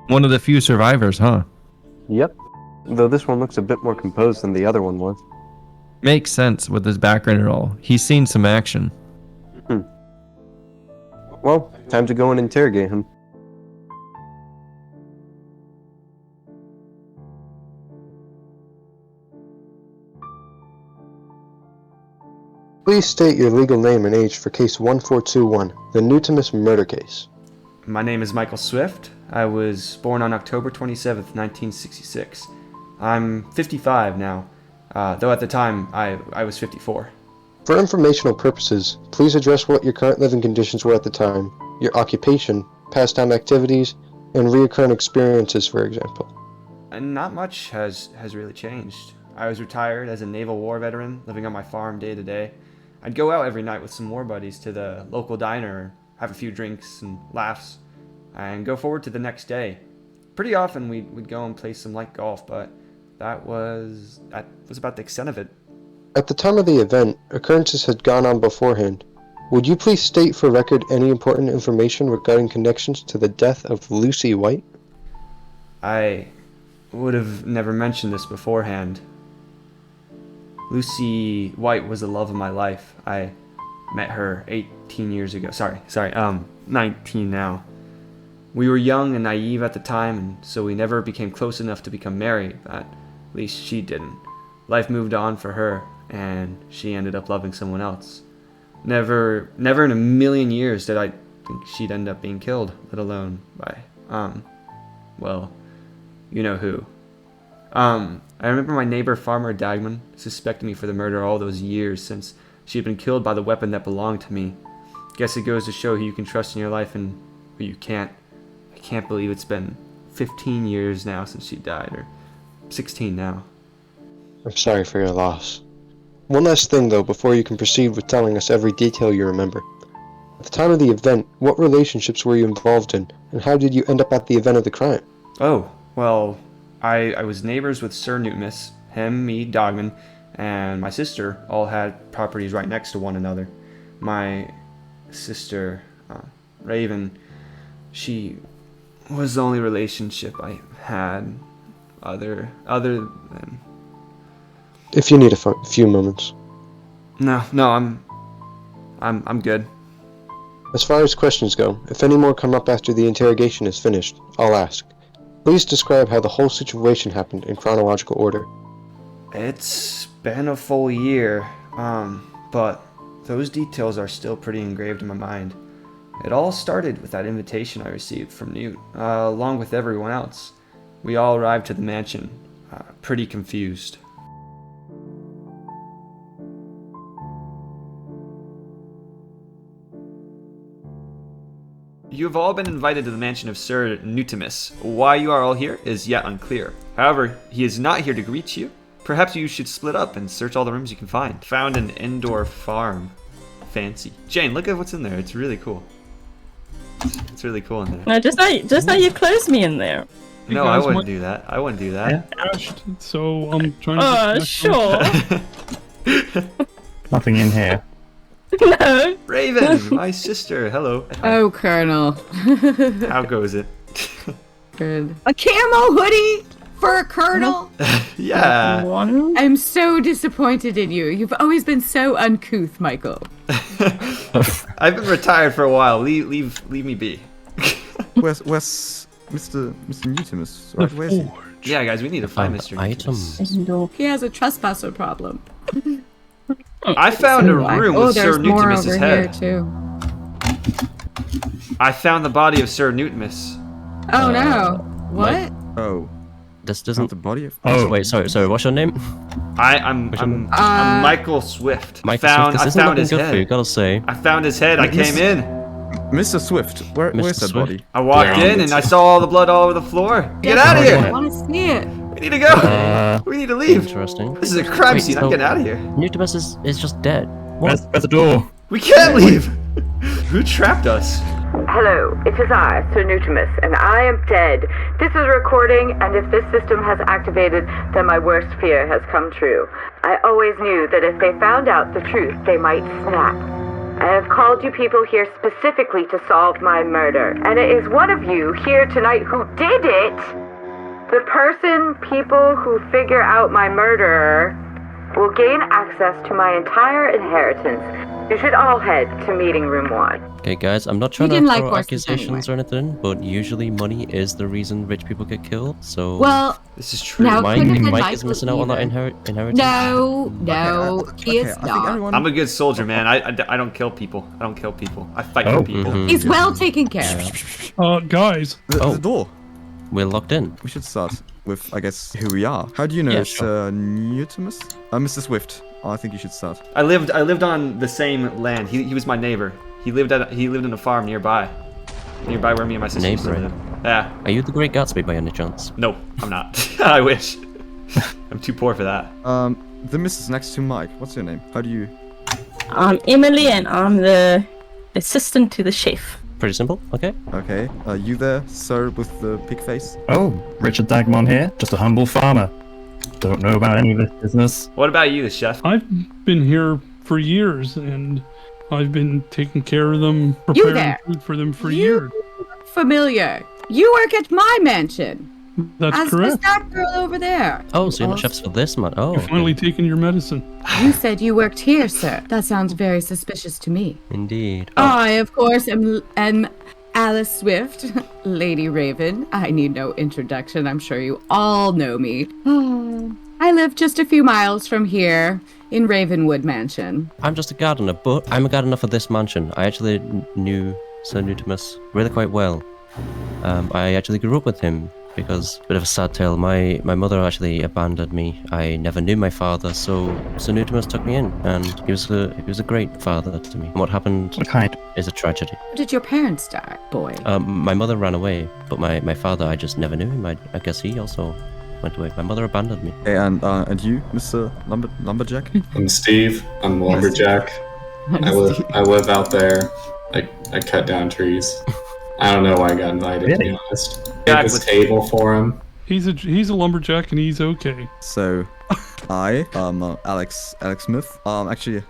One of the few survivors, huh? Yep. Though this one looks a bit more composed than the other one was. Makes sense with his background and all. He's seen some action. Well, time to go and interrogate him. Please state your legal name and age for case 1421, the Newtian murder case. My name is Michael Swift. I was born on October 27th, 1966. I'm 55 now, though at the time I was 54. For informational purposes, please address what your current living conditions were at the time, your occupation, pastime activities, and recurrent experiences, for example. And not much has really changed. I was retired as a Naval War veteran, living on my farm day to day. I'd go out every night with some war buddies to the local diner, have a few drinks and laughs, and go forward to the next day. Pretty often we'd go and play some light golf, but that was about the extent of it. At the time of the event, occurrences had gone on beforehand. Would you please state for record any important information regarding connections to the death of Lucy White? I would have never mentioned this beforehand. Lucy White was the love of my life. I met her 18 years ago. 19 now. We were young and naive at the time, and so we never became close enough to become married. At least she didn't. Life moved on for her, and she ended up loving someone else. Never in a million years did I think she'd end up being killed, let alone by, well, you know who. I remember my neighbor, Farmer Dagman, suspecting me for the murder all those years since she had been killed by the weapon that belonged to me. Guess it goes to show who you can trust in your life and who you can't. I can't believe it's been 15 years now since she died, or 16 now. I'm sorry for your loss. One last thing, though, before you can proceed with telling us every detail you remember. At the time of the event, what relationships were you involved in, and how did you end up at the event of the crime? Oh, well, I was neighbors with Sir Newtian, him, me, Dogman, and my sister all had properties right next to one another. My sister, Raven, she was the only relationship I had other than... If you need a few moments. No, I'm good. As far as questions go, if any more come up after the interrogation is finished, I'll ask. Please describe how the whole situation happened in chronological order. It's been a full year, but those details are still pretty engraved in my mind. It all started with that invitation I received from Newt, along with everyone else. We all arrived to the mansion, pretty confused. You have all been invited to the mansion of Sir Newtian. Why you are all here is yet unclear. However, he is not here to greet you. Perhaps you should split up and search all the rooms you can find. Found an indoor farm. Fancy. Jane, look at what's in there. It's really cool. It's really cool in there. No, just now you closed me in there. No, I wouldn't do that. I wouldn't do that. So I'm trying to... Sure. Nothing in here. No. Raven, my sister. Hello. Oh, Colonel. How goes it? Good. A camo hoodie for a colonel? Yeah. One. I'm so disappointed in you. You've always been so uncouth, Michael. I've been retired for a while. Leave me be. Where's Mr. Newtimus? Right, where's he? Yeah, guys, we need to find Mr. Newtimus. He has a trespasser problem. I found a room with Sir there's more Newtimus's over head. here, too. I found the body of Sir Newtimus. Oh, no. What? Oh, This not doesn't. the body of. Oh. Wait, sorry. What's your name? I'm Michael Swift. Michael I Swift. This isn't found looking his good for you, head. gotta say. I found his head. I came in. Mr. Swift, where's Mr. that Swift? body? I walked in and I saw all the blood all over the floor. Get out of I here! want to see it. We need to go. We need to leave. Interesting. This is a crime Wait, scene. I'm so- getting out of here. Newtimus is just dead. What? Where's the door? We can't leave. Who trapped us? Hello, it is I, Sir Newtimus, and I am dead. This is a recording, and if this system has activated, then my worst fear has come true. I always knew that if they found out the truth, they might snap. I have called you people here specifically to solve my murder, and it is one of you here tonight who did it. The people who figure out my murderer will gain access to my entire inheritance. You should all head to meeting room 1. Okay, guys, I'm not trying to didn't like throw horses accusations or anything, but usually money is the reason rich people get killed. So Well, This is true. Now, Mike, couldn't have been Mike Michael is missing out on that either. inheritance. no, he is I think not. everyone. I'm a good soldier, man. I don't kill people. I don't kill people. I fight Oh. for people. Mhm. He's well taken care of. Guys, The door. We're locked in. We should start with, I guess, who we are. How do you know Yeah, Sir Newtimus? Mr. Swift. I think you should start. I lived on the same land. He was my neighbor. He lived in a farm nearby where me and my sister used to Neighbor. live. Yeah. Are you the Great Gatsby by any chance? No, I'm not. I wish. I'm too poor for that. The Mrs. next to Mike. What's your name? How do you? I'm Emily, and I'm the assistant to the chef. Pretty simple. Okay. Okay. You there, sir, with the pig face? Oh, Richard Dagmon here, just a humble farmer. Don't know about any of this business. What about you, the chef? I've been here for years, and I've been taking care of them, You preparing there. food for them for You years. look familiar. You work at my mansion. That's As correct. was that girl over there. Oh, so you're not chefs for this, man. Oh, You're finally taking your medicine. You said you worked here, sir. That sounds very suspicious to me. indeed. I, of course, am Alice Swift, Lady Raven. I need no introduction. I'm sure you all know me. I live just a few miles from here in Ravenwood Mansion. I'm just a gardener, but I'm a gardener for this mansion. I actually knew Sir Newtimus really quite well. I actually grew up with him because, bit of a sad tale, my mother actually abandoned me. I never knew my father, so Sir Newtimus took me in, and he was a great father to me. And what happened What kind? is a tragedy. How did your parents die, boy? My mother ran away, but my father, I just never knew him. I guess he also went away. My mother abandoned me. Hey, and you, Mr. Lumberjack? I'm Steve. I'm a lumberjack. I live out there. I cut down trees. I don't know why I got invited, to be Really? honest. Yeah, Make this with- table for him. He's a lumberjack, and he's okay. So, I Alex Smith, actually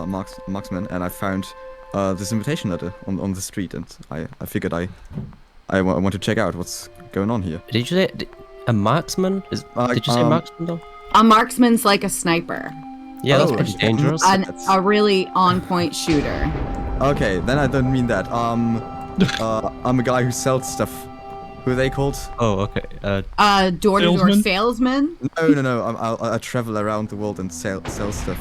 marksman, and I found this invitation letter on the street, and I figured I want to check out what's going on here. Did you say a marksman? Did you say marksman though? A marksman's like a sniper. Yeah, that's Oh, pretty dangerous. A really on-point shooter. Okay, then I don't mean that. I'm a guy who sells stuff. Who are they called? Oh, okay. Door-to-door Salesman? salesman? No. I travel around the world and sell stuff.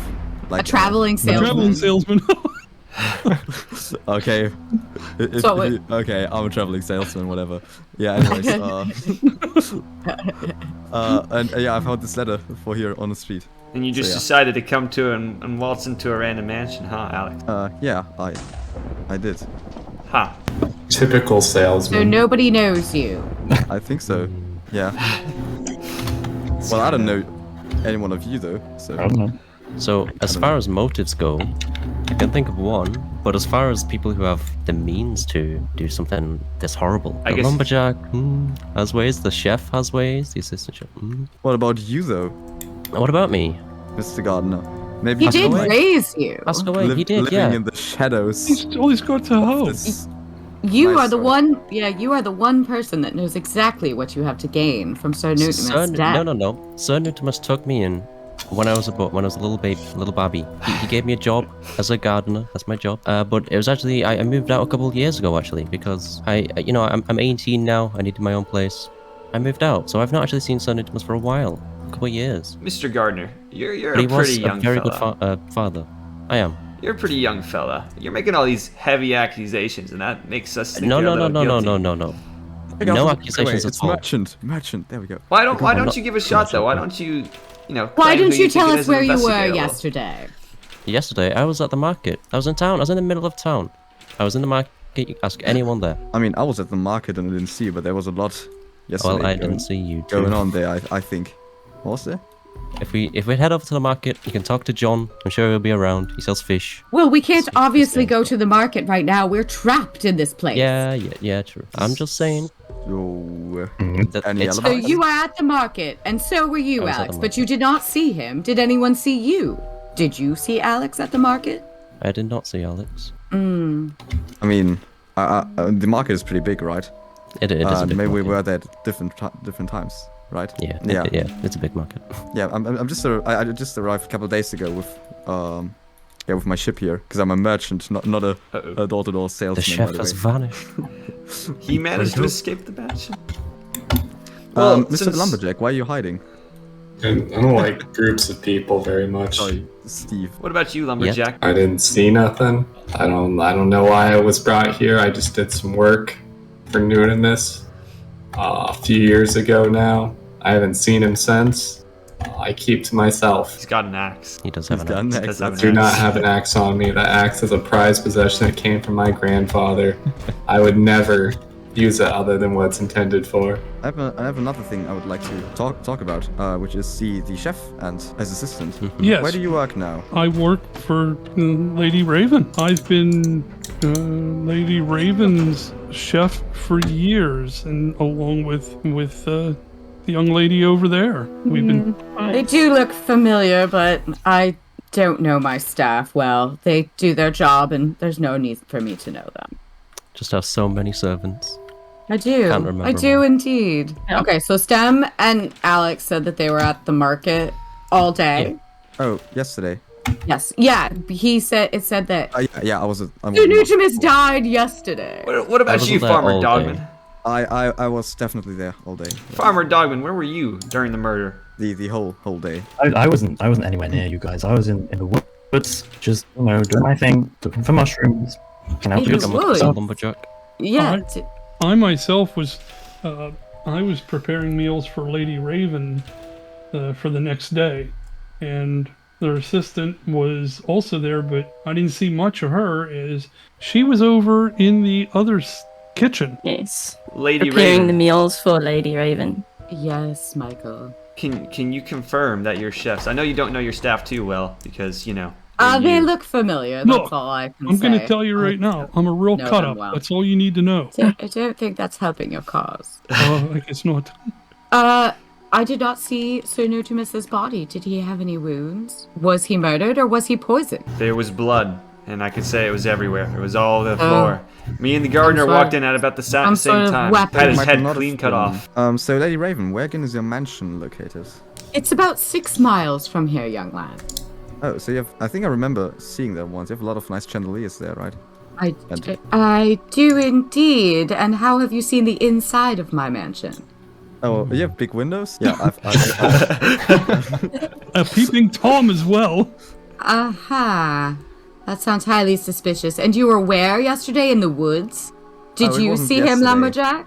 A traveling Traveling salesman? salesman. Okay. Okay, I'm a traveling salesman, whatever. Yeah, anyways. And yeah, I found this letter for here on the street. And you just So, yeah. decided to come to and waltz into a random mansion, huh, Alex? Yeah, I did. Huh. Typical So salesman. nobody knows you. I think so. Yeah. Well, I don't know any one of you though, so. I don't know. So, as far as motives go, I can think of one, but as far as people who have the means to do something this horrible, I the guess- lumberjack has ways, the chef has ways, the assistant chef. What about you though, What about me? Mr. Gardner? Maybe He did away. raise you. Passed away. He did, living yeah. in the shadows. He's got to of hope. this You nice are the sword. one. Yeah, you are the one person that knows exactly what you have to gain from Sir Newtimus' death. No. Sir Newtimus took me in when I was a little babby. He gave me a job as a gardener. That's my job. But it was actually I moved out a couple of years ago actually because I'm 18 now. I needed my own place. I moved out, so I've not actually seen Sir Newtimus for a while, a couple of years. Mr. Gardner, you're But he a was pretty a young very fella. good father. I am. You're a pretty young fella. You're making all these heavy accusations, and that makes us think No. you're a little guilty. No accusations It's at all. merchant. There we go. Why don't you give a shot though? Why don't you, Why claim don't who you think tell it us is and where you were investigate a little? yesterday? Yesterday, I was at the market. I was in town. I was in the middle of town. I was in the market. You can ask anyone there. I mean, I was at the market and I didn't see you, but there was a lot yesterday. Well, I didn't see you too. going on there. I think. What was there? If we head over to the market, you can talk to John. I'm sure he'll be around. He sells fish. Well, we can't Speak obviously the same. go to the market right now. We're trapped in this place. Yeah, true. I'm just saying. So, That any it's- So alibis? you are at the market, and so were I you, was at the Alex, but market. you did not see him. Did anyone see you? Did you see Alex at the market? I did not see Alex. I mean, the market is pretty big, right? It is a big maybe we market. were there at different times, right? Yeah, Yeah. it's a big market. Yeah, I just arrived a couple of days ago with my ship here because I'm a merchant, not a door-to-door salesman. The chef by the has way. vanished. He managed to escape the mansion. Well, Mr. since- Lumberjack, why are you hiding? And I don't like groups of people very much. Sorry, Steve. What about you, Lumberjack? I didn't see nothing. I don't know why I was brought here. I just did some work for Newtimus a few years ago now. I haven't seen him since. I keep to myself. He's got an axe. He does have He's an got an axe. axe. Does have an Do not axe. have an axe on me. That axe is a prized possession that came from my grandfather. I would never use it other than what it's intended for. I have another thing I would like to talk about, which is the chef and his assistant. Yes. Where do you work now? I work for Lady Raven. I've been Lady Raven's chef for years, and along with the young lady over there. We've been. They do look familiar, but I don't know my staff well. They do their job, and there's no need for me to know them. Just have so many servants. I do. Can't remember I do one. indeed. Yeah. Okay, so Stem and Alex said that they were at the market all day. Oh, yesterday. Yes. Yeah. He said it said that Yeah, I was. Sir Newtimus died yesterday. What I about wasn't you, there Farmer all Dogman? day. I was definitely there all day. Farmer Dogman, where were you during the murder? The whole day. I wasn't anywhere near you guys. I was in the woods, just doing my thing, looking for mushrooms. Can help In you the some woods? Lumberjack. Yeah. Alright. I myself was, I was preparing meals for Lady Raven for the next day, and their assistant was also there, but I didn't see much of her as she was over in the other kitchen. Yes. Lady Preparing Raven, the meals for Lady Raven. Yes, Michael. can you confirm that your chefs? I know you don't know your staff too well because you're They you. look familiar. Look, That's all I can I'm say. going to tell you right now, I'm a real know cut them up. well. That's all you need to know. I don't think that's helping your cause. I guess not. I did not see Sir Newtimus's body. Did he have any wounds? Was he murdered or was he poisoned? There was blood, and I could say it was everywhere. It was all over the floor. Me and the gardener Some walked sort in at about the some same sort of time. weapon. Had his Might head not clean have cut been. off. So Lady Raven, where again is your mansion located? It's about 6 miles from here, young lad. Oh, so you have. I think I remember seeing that once. You have a lot of nice chandeliers there, right? I do indeed. And how have you seen the inside of my mansion? Oh, you have big windows? Yeah, I've A peeping Tom as well. Aha. That sounds highly suspicious. And you were where yesterday in the woods? Did Oh, it you wasn't see him, yesterday. Lumberjack?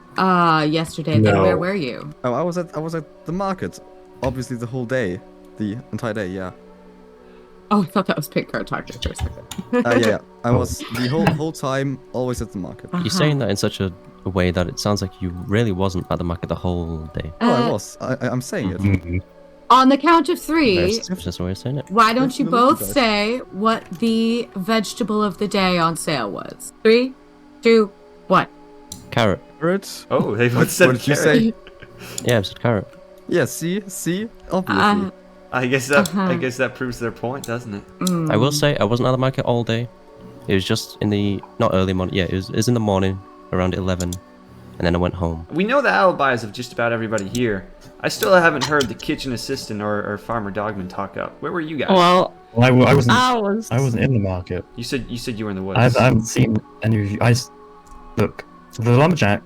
Yesterday. Then No. where were you? Oh, I was at the market. Obviously the whole day. The entire day, yeah. Oh, I thought that was Pink Card talking for a second. Yeah. I was the whole time always at the market. Uh-huh. You're saying that in such a way that it sounds like you really wasn't at the market the whole day. Oh, I was. I'm saying it. Mhm. On the count of Very 3, suspicious way of saying it. why don't you Let's look at both that. say what the vegetable of the day on sale was? 3, 2, 1. Carrot. Carrot. Oh, they both said What did you carrot. say? Yeah, I said carrot. Yeah, see? Obviously. I guess that proves their point, doesn't it? I will say I wasn't at the market all day. It was just in the not early morning. Yeah, it was in the morning around 11, and then I went home. We know the alibis of just about everybody here. I still haven't heard the kitchen assistant or Farmer Dogman talk up. Where were you guys? Well, I wasn't in the market. You said you were in the woods. I haven't seen any of you. Look, so the lumberjack,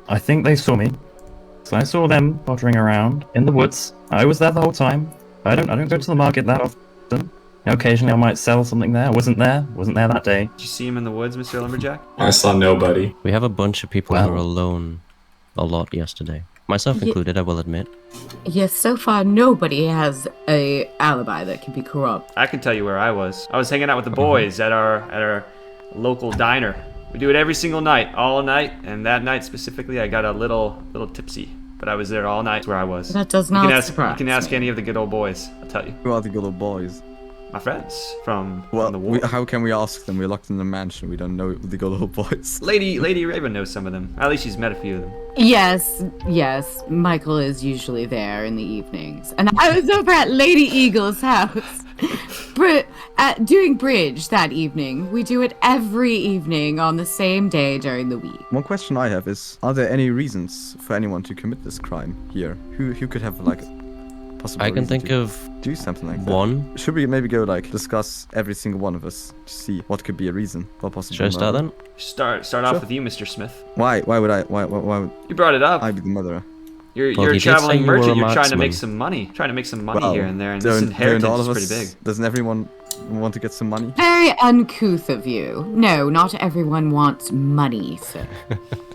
I think they saw me. So I saw them pottering around in the woods. I was there the whole time. I don't go to the market that often. Occasionally I might sell something there. I wasn't there that day. Did you see him in the woods, Mr. Lumberjack? I saw nobody. We have a bunch of people who were alone a lot yesterday. Myself included, I will admit. Yes, so far nobody has a alibi that can be corrupt. I can tell you where I was. I was hanging out with the boys at our local diner. We do it every single night, all night, and that night specifically I got a little tipsy. But I was there all night where I was. That does not surprise You can ask any of the good old boys, I'll tell you. Who are the good old boys? My friends from the Well, war. how can we ask them? We're locked in the mansion. We don't know the good old boys. Lady Raven knows some of them. At least she's met a few of them. Yes. Michael is usually there in the evenings. And I was over at Lady Eagle's house doing bridge that evening. We do it every evening on the same day during the week. One question I have is, are there any reasons for anyone to commit this crime here? Who could have like possible I can reason think to of do something like that? one. Should we maybe go like discuss every single one of us to see what could be a reason for possible Should I start murder? then? Start off with you, Mr. Smith. Why would You brought it up. I be the murderer? You're Well, a he did say traveling you were a merchant. You're trying to make marksman. some money here and there, and this don't inheritance all is of pretty us, big. Doesn't everyone want to get some money? Very uncouth of you. No, not everyone wants money, sir.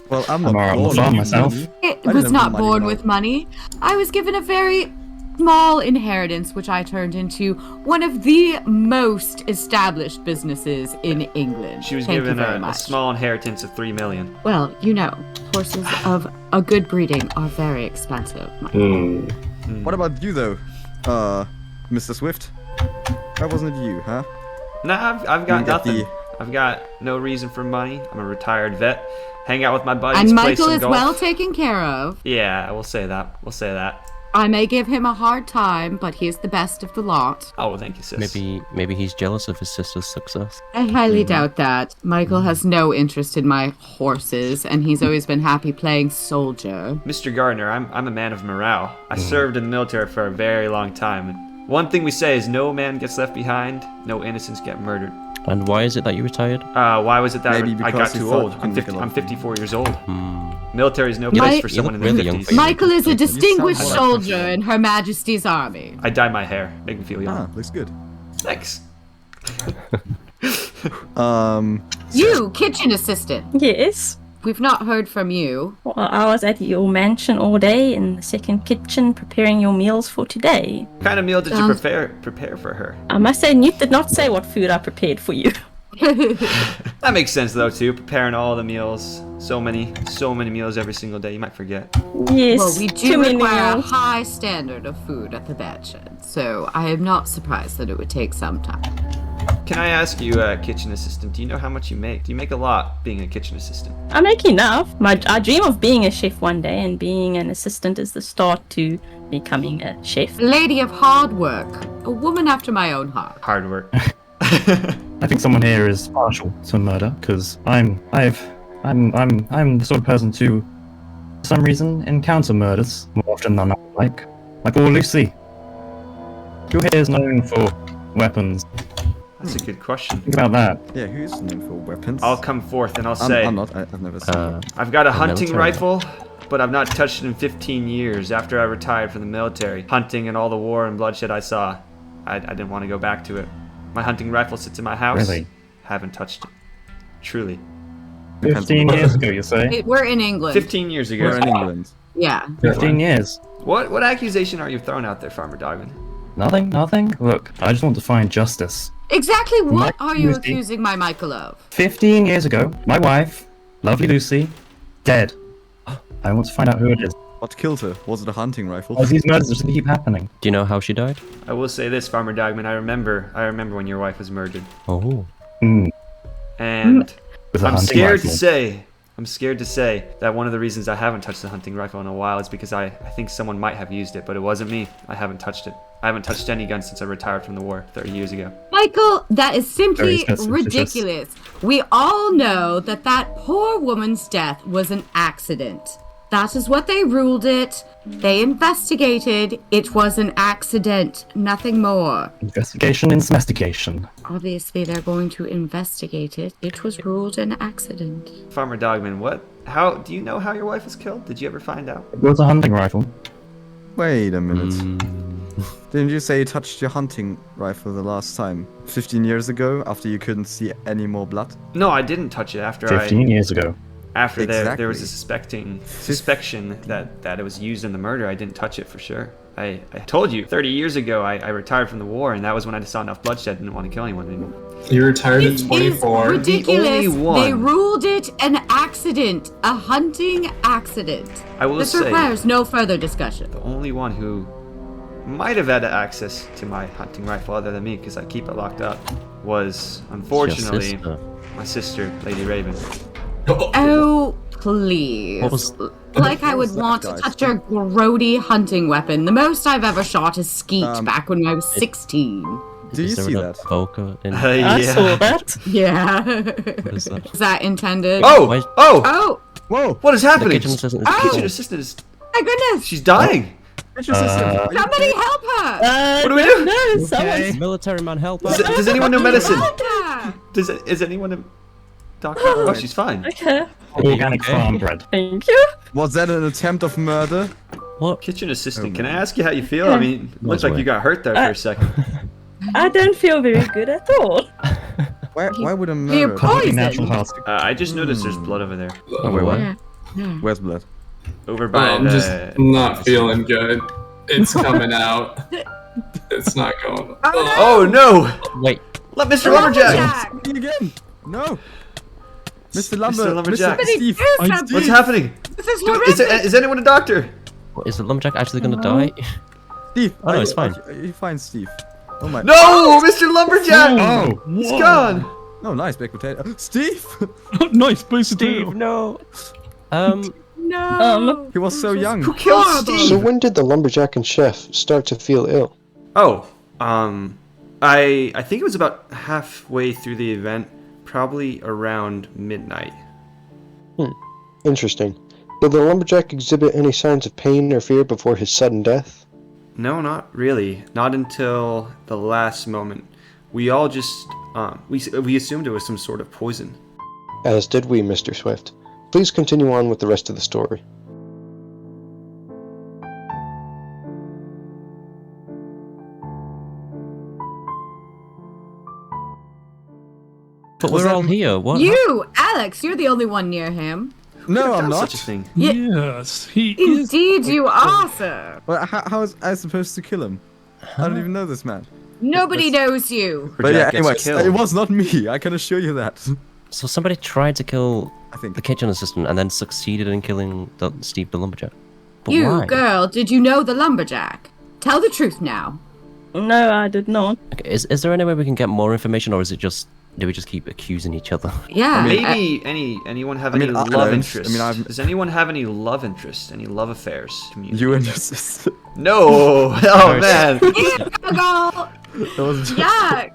Well, I'm I'm not alright on the born farm with myself. money. It I was didn't not have money born when I- with money. I was given a very small inheritance, which I turned into one of the most established businesses in England. She was Thank you given very a much. small inheritance of 3 million. Well, you know, horses of a good breeding are very expensive. What about you though, Mr. Swift? Why wasn't it you, huh? Nah, I've got You get nothing. the- I've got no reason for money. I'm a retired vet. Hang out with my buddies. And play Michael some is golf. well taken care of. Yeah, we'll say that. I may give him a hard time, but he is the best of the lot. Oh, well, thank you, sis. Maybe he's jealous of his sister's success. I highly doubt that. Michael has no interest in my horses, and he's always been happy playing soldier. Mr. Gardner, I'm a man of morale. I served in the military for a very long time, and one thing we say is no man gets left behind, no innocents get murdered. And why is it that you retired? Why was it that Maybe I got because you too thought old? you I'm couldn't make a lot. 54 years old. Hmm. Military is no You place look for someone in their really young 50s. for you. Michael is a distinguished like soldier Michael. in Her Majesty's Army. I dye my hair, make me feel young. Ah, looks good. Thanks. You, kitchen assistant. Yes. We've not heard from you. Well, I was at your mansion all day in the second kitchen preparing your meals for today. What kind of meal did you Sounds- prepare for her? I must say, Newt did not say what food I prepared for you. That makes sense though too. Preparing all the meals, so many meals every single day. You might forget. Yes. Well, we too do many require a meals. high standard of food at the mansion, so I am not surprised that it would take some time. Can I ask you, kitchen assistant? Do you know how much you make? Do you make a lot being a kitchen assistant? I make enough. I dream of being a chef one day, and being an assistant is the start to becoming a chef. Lady of hard work, a woman after my own heart. Hard work. I think someone here is partial to murder because I'm the sort of person to, for some reason, encounter murders more often than not. Like poor Lucy. Who here is known for weapons? That's a good question. Think about that. Yeah, who's known for weapons? I'll come forth and I'll say, I'm not. I've never seen one. I've got a The hunting military. rifle, but I've not touched it in 15 years after I retired from the military. Hunting and all the war and bloodshed I saw, I didn't want to go back to it. My hunting rifle sits in my house. Really? Haven't touched it. Truly. 15 years ago, you say? We're in England. 15 years ago. We're in England. Yeah. 15 years. What accusation are you throwing out there, Farmer Dogman? Nothing? Look, I just want to find justice. Exactly what My are you Lucy. accusing my Michael of? 15 years ago, my wife, lovely Lucy, dead. I want to find out who it is. What killed her? Was it a hunting rifle? Why these murders just keep happening? Do you know how she died? I will say this, Farmer Dogman. I remember when your wife was murdered. Oh. Hmm. And With a I'm hunting scared to rifle. say I'm scared to say that one of the reasons I haven't touched the hunting rifle in a while is because I think someone might have used it, but it wasn't me. I haven't touched it. I haven't touched any gun since I retired from the war 30 years ago. Michael, that is simply Very suspicious. ridiculous. We all know that that poor woman's death was an accident. That is what they ruled it. They investigated. It was an accident, nothing more. Investigation is domestication. Obviously, they're going to investigate it. It was ruled an accident. Farmer Dogman, how do you know how your wife was killed? Did you ever find out? It was a hunting rifle. Wait a minute. Didn't you say you touched your hunting rifle the last time? 15 years ago, after you couldn't see any more blood? No, I didn't touch it after 15 years ago. After there was a Exactly. suspicion that it was used in the murder. I didn't touch it for sure. I told you 30 years ago I retired from the war, and that was when I saw enough bloodshed and didn't want to kill anyone anymore. You retired at It is 24. ridiculous. The only one- They ruled it an accident, a hunting accident. I will This say requires no further discussion. the only one who might have had access to my hunting rifle other than me, because I keep it locked up, was unfortunately sister. my sister, Lady Raven. Oh, please. What was- Like I would was that, want to guys? touch a grody hunting weapon. The most I've ever shot is skeet Um, back when I was 16. Do you Is there see an that? Poker in I saw that. Yeah. is that? Is that intended? Oh! Why- Oh! Oh, Whoa! What is The happening? kitchen assistant is Oh! The kitchen killed. assistant is... my goodness. She's dying! Kitchen assistant, are you Somebody help her. What do we don't do? know, someone's Military man, help Does, us. does anyone know medicine? Help her. Is anyone a doctor? Oh, she's fine. okay. Organic farm bread. Thank you. Was that an attempt of murder? What? Kitchen assistant, can I ask you how you feel? I mean, it looks like you got hurt there for a second. I don't feel very good at all. Why would a You're murder? Probably natural poisoned. heart. I just noticed there's blood over there. Oh, wait, what? Yeah. Where's blood? Over by I'm the... just not feeling good. It's coming out. It's not going. Oh no! Wait, Let Mr. Lumberjack! Lumberjack. Me again! No! Mr. Lumber, Lumberjack. Mr. Steve. Do something. What's happening? This is Is, horrific. is anyone a doctor? what, is the lumberjack actually gonna die? Steve, Oh, no, it's fine. Are you fine, Steve? Oh my. No! Mr. Lumberjack! Oh! He's gone! Oh, nice baked potato. Steve! Nice baked potato. no. No. He was so young. Who killed Horrible. Steve? So when did the lumberjack and chef start to feel ill? Oh, I think it was about halfway through the event, probably around midnight. Interesting. Did the lumberjack exhibit any signs of pain or fear before his sudden death? No, not really. Not until the last moment. We all just, we assumed it was some sort of poison. As did we, Mr. Swift. Please continue on with the rest of the story. But Was we're that all here. What? You, Alex, you're the only one near him. No, I'm Done not. Such a thing. Yeah. Yes, he is. Indeed, you are, sir. Well, how was I supposed to kill him? I don't even know this man. Nobody knows you. But yeah, Lumberjack gets anyways, killed. it was not me. I can assure you that. So somebody tried to kill I think. the kitchen assistant and then succeeded in killing Steve the lumberjack. But You, why? girl, did you know the lumberjack? Tell the truth now. No, I did not. Okay, is there any way we can get more information, or is it just do we just keep accusing each other? Yeah. Maybe anyone have any I love don't. interest? I mean, I've- Does anyone have any love interest? Any love affairs? Community? You and your sister. No! Oh man! Giggle, That was Jack.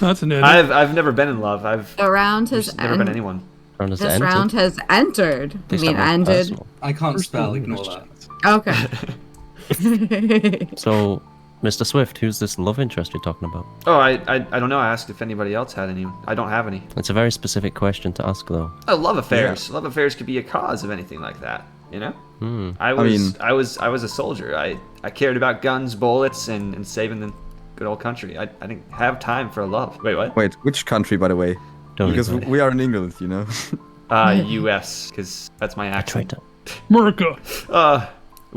That's an edit. I've never been in love. The round has There's never been ended. anyone. Round has This ended. round has entered. I Please mean, don't make it ended. personal. I can't spell, ignore that. Okay. So, Mr. Swift, who's this love interest you're talking about? Oh, I don't know. I asked if anybody else had any. I don't have any. It's a very specific question to ask, though. Oh, love affairs. Love affairs could be a cause of anything like that. You know. Hmm. I was a soldier. I cared about guns, bullets, and saving the good old country. I didn't have time for love. Wait, what? Wait, which country, by the way? Don't Because even- we are in England, you know. U.S. Because that's my I tried accent. to. America.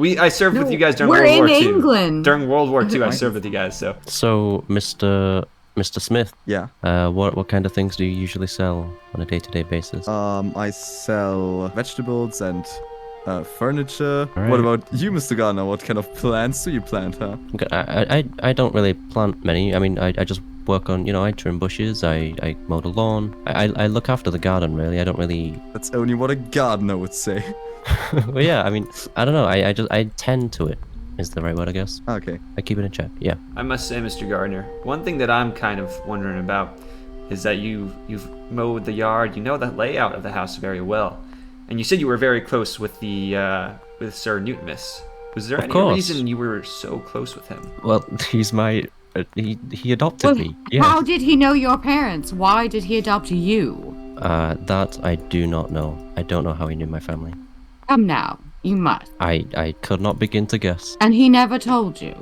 I served with you guys during we're World War in II. England. During World War II, I served with you guys. So So, Mr. Smith, Yeah. what kind of things do you usually sell on a day-to-day basis? I sell vegetables and furniture. Alright. What about you, Mr. Garner? What kind of plants do you plant, huh? Okay, I don't really plant many. I mean, I just work on, I trim bushes, I mow the lawn. I look after the garden, really. I don't really... That's only what a gardener would say. Well, yeah, I mean, I don't know. I tend to it, is the right word, I guess. Okay. I keep it in check, yeah. I must say, Mr. Gardner, one thing that I'm kind of wondering about is that you've mowed the yard. You know the layout of the house very well, and you said you were very close with with Sir Newtimus. Was there any reason you were so close with him? Well, he's my... he adopted me. Yeah. How did he know your parents? Why did he adopt you? That I do not know. I don't know how he knew my family. Come now, you must. I could not begin to guess. And he never told you?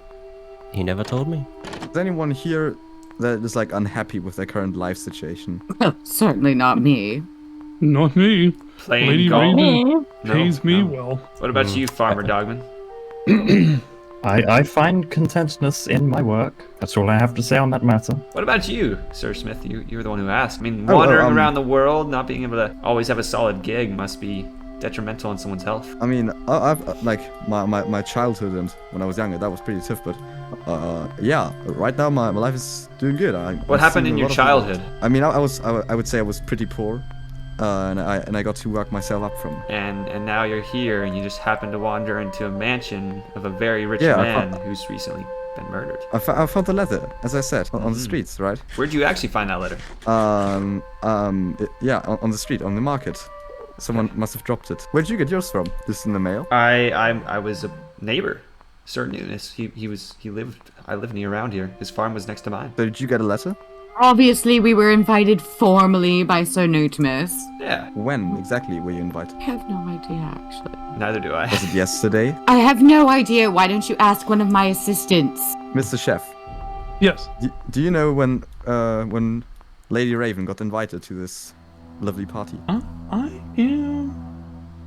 He never told me. Is anyone here that is like unhappy with their current life situation? Well, certainly not me. Not me. Playing Lady golf? Raven No, pays me no. well. What about you, Farmer Dogman? I find contentness in my work. That's all I have to say on that matter. What about you, Sir Smith? You're the one who asked. I mean, wandering around the world, not being able to always have a solid gig must be detrimental on someone's health. I mean, I've like my childhood and when I was younger, that was pretty tough. But yeah, right now my life is doing good. What happened in your childhood? I mean, I would say I was pretty poor, and I got to work myself up from. And now you're here, and you just happen to wander into a mansion of a very rich Yeah, man who's recently been murdered. I found the letter, as I said, on the streets, right? Where'd you actually find that letter? Yeah, on the street, on the market. Someone must have dropped it. Where'd you get yours from? Just in the mail? I was a neighbor, Sir Newtimus. I lived near around here. His farm was next to mine. So did you get a letter? Obviously, we were invited formally by Sir Newtimus. Yeah. When exactly were you invited? I have no idea, actually. Neither do I. Was it yesterday? I have no idea. Why don't you ask one of my assistants? Mr. Chef, Yes. do you know when Lady Raven got invited to this lovely party? I am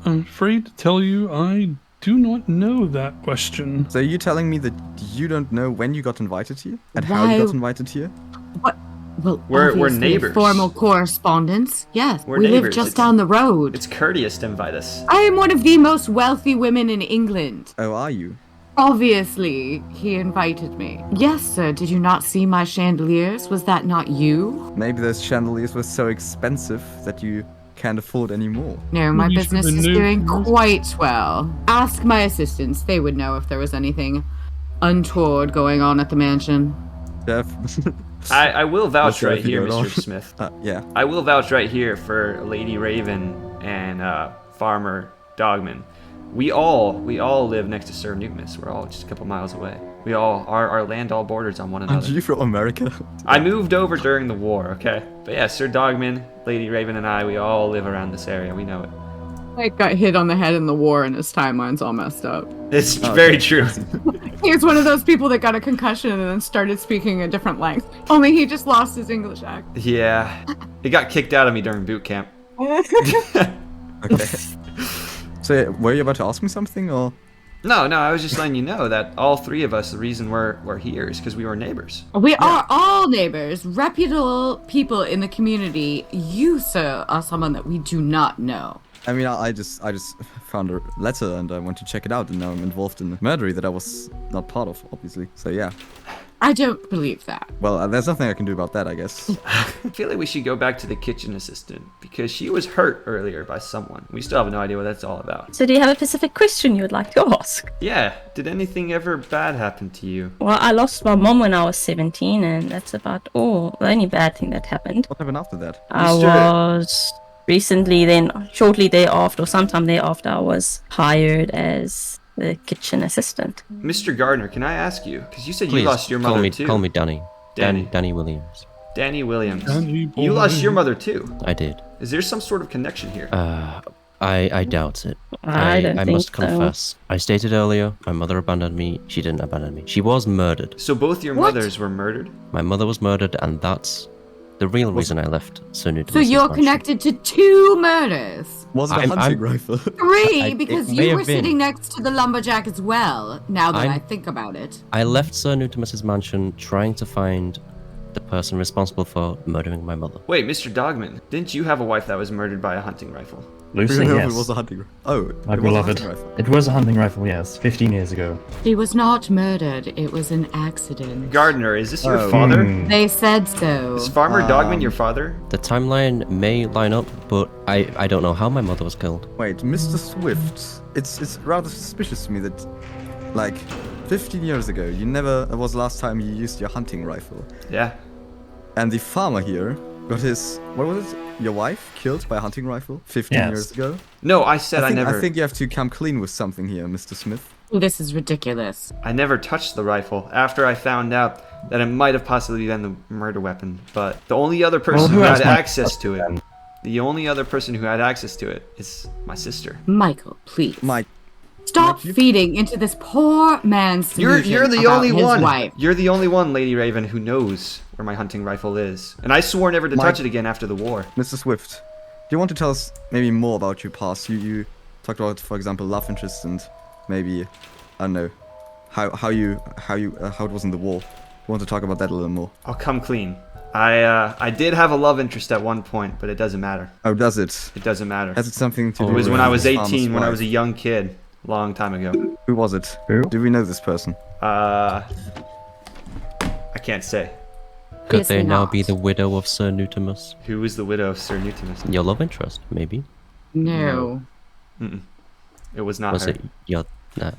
afraid to tell you I do not know that question. So are you telling me that you don't know when you got invited here? And how you got invited here? What? Well, We're obviously, neighbors. Formal correspondence. Yes, We're we live neighbors. just down the road. It's courteous to invite us. I am one of the most wealthy women in England. Oh, are you? Obviously, he invited me. Yes, sir. Did you not see my chandeliers? Was that not you? Maybe those chandeliers were so expensive that you can't afford any more. No, my Maybe you business should is renew doing yours. quite well. Ask my assistants. They would know if there was anything untoward going on at the mansion. Chef. I will vouch Let's right go here, figure it Mr. out. Smith. Yeah. I will vouch right here for Lady Raven and Farmer Dogman. We all live next to Sir Newtimus. We're all just a couple miles away. We all our land all borders on one Aren't another. you from America? I moved over during the war, okay? But yeah, Sir Dogman, Lady Raven, and I, we all live around this area. We know it. Like, got hit on the head in the war and his timeline's all messed up. It's very true. He was one of those people that got a concussion and then started speaking a different language. Only he just lost his English accent. Yeah. It got kicked out of me during boot camp. Okay. So, were you about to ask me something, or? No, I was just letting you know that all three of us, the reason we're here is because we were neighbors. We are all neighbors, reputable people in the community. You, sir, are someone that we do not know. I mean, I just found a letter and I went to check it out, and now I'm involved in a murdery that I was not part of, obviously. So yeah. I don't believe that. Well, there's nothing I can do about that, I guess. I feel like we should go back to the kitchen assistant because she was hurt earlier by someone. We still have no idea what that's all about. So do you have a specific question you would like to ask? Yeah, did anything ever bad happen to you? Well, I lost my mom when I was 17, and that's about all. The only bad thing that happened. What happened after that? I was recently, then shortly thereafter, or sometime thereafter, I was hired as the kitchen assistant. Mr. Gardner, can I ask you? Because you said Please, you lost your mother too. Call me Danny. Danny. Danny Williams. Danny Williams. Danny You lost boy. your mother too. I did. Is there some sort of connection here? I doubt it. I don't think must so. confess. I stated earlier, my mother abandoned me. She didn't abandon me. She was murdered. So both your mothers were murdered? My mother was murdered, and that's the real reason I left Sir Newtimus. So you're connected to 2 murders. Was it a hunting rifle? 3, because it may you have were been. sitting next to the lumberjack as well, now that I think about it. I left Sir Newtimus's mansion trying to find the person responsible for murdering my mother. Wait, Mr. Dogman, didn't you have a wife that was murdered by a hunting rifle? Lucy, It yes. was a hunting rifle. Oh, My it was a beloved. hunting rifle. It was a hunting rifle, yes, 15 years ago. She was not murdered. It was an accident. Gardener, is this your Oh. father? They said so. Is Farmer Dogman your father? The timeline may line up, but I don't know how my mother was killed. Wait, Mr. Swift. It's rather suspicious to me that, like, 15 years ago, you never. It was the last time you used your hunting rifle. Yeah. And the farmer here got his. What was it? Your wife killed by a hunting rifle 15 Yes. years ago? No, I said I never. I think you have to come clean with something here, Mr. Smith. This is ridiculous. I never touched the rifle after I found out that it might have possibly been the murder weapon. But the only other person who who else had might- access to it, the only other person who had access to it is my sister. Michael, please. Mike, Stop feeding into this poor man's You're delusion the about only his one. wife. You're the only one, Lady Raven, who knows where my hunting rifle is. And I swore never to touch it again after the war. Mr. Swift, do you want to tell us maybe more about your past? You talked about, for example, love interest and maybe, I don't know, how it was in the war. You want to talk about that a little more? I'll come clean. I did have a love interest at one point, but it doesn't matter. Oh, does it? It doesn't matter. Has it something to do It was with when I was the farmer's 18, when I was a wife? young kid, long time ago. Who was it? Who? Do we know this person? I can't say. Could Yes, they now not. be the widow of Sir Newtimus? Who is the widow of Sir Newtimus? Your love interest, maybe? No. Mm-mm. It was not Was her. it your... No.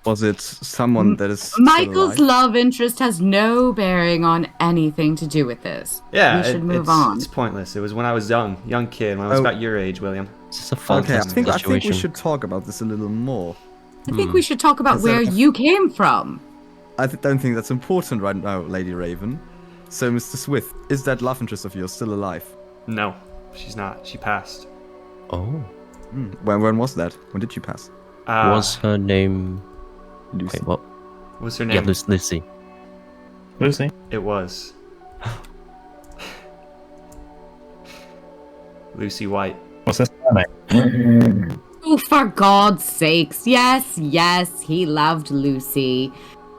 Was it someone that is still Michael's alive? love interest has no bearing on anything to do with this. Yeah, we should move it's, on. it's pointless. It was when I was young kid, when I was Oh. about your age, William. This is a fun Okay, I think we situation. should talk about this a little more. I think we should talk about Is that where a- you came from. I don't think that's important right now, Lady Raven. So, Mr. Swift, is that love interest of yours still alive? No, she's not. She passed. Oh. When was that? When did she pass? Was her name... Lucy. Wait, what? What's her Yeah, name? Lucy. Lucy? It was. Lucy White. What's her surname? Oh, for God's sakes. Yes, he loved Lucy.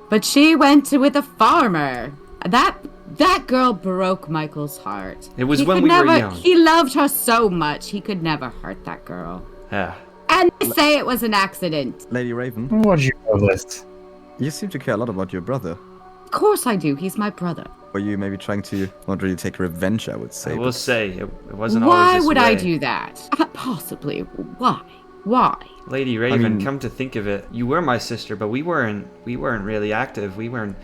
But she went with a farmer. That girl broke Michael's heart. It was He when could we were never- young. He loved her so much, he could never hurt that girl. Yeah. And they say it was an accident. Lady Raven, What did you know of this? you seem to care a lot about your brother. Of course I do, he's my brother. Were you maybe trying to not really take revenge, I would say. I will but- say, it wasn't always Why this would I way. do that? Possibly. Why? Why? Lady Raven, mean- come to think of it, you were my sister, but we weren't really active. We weren't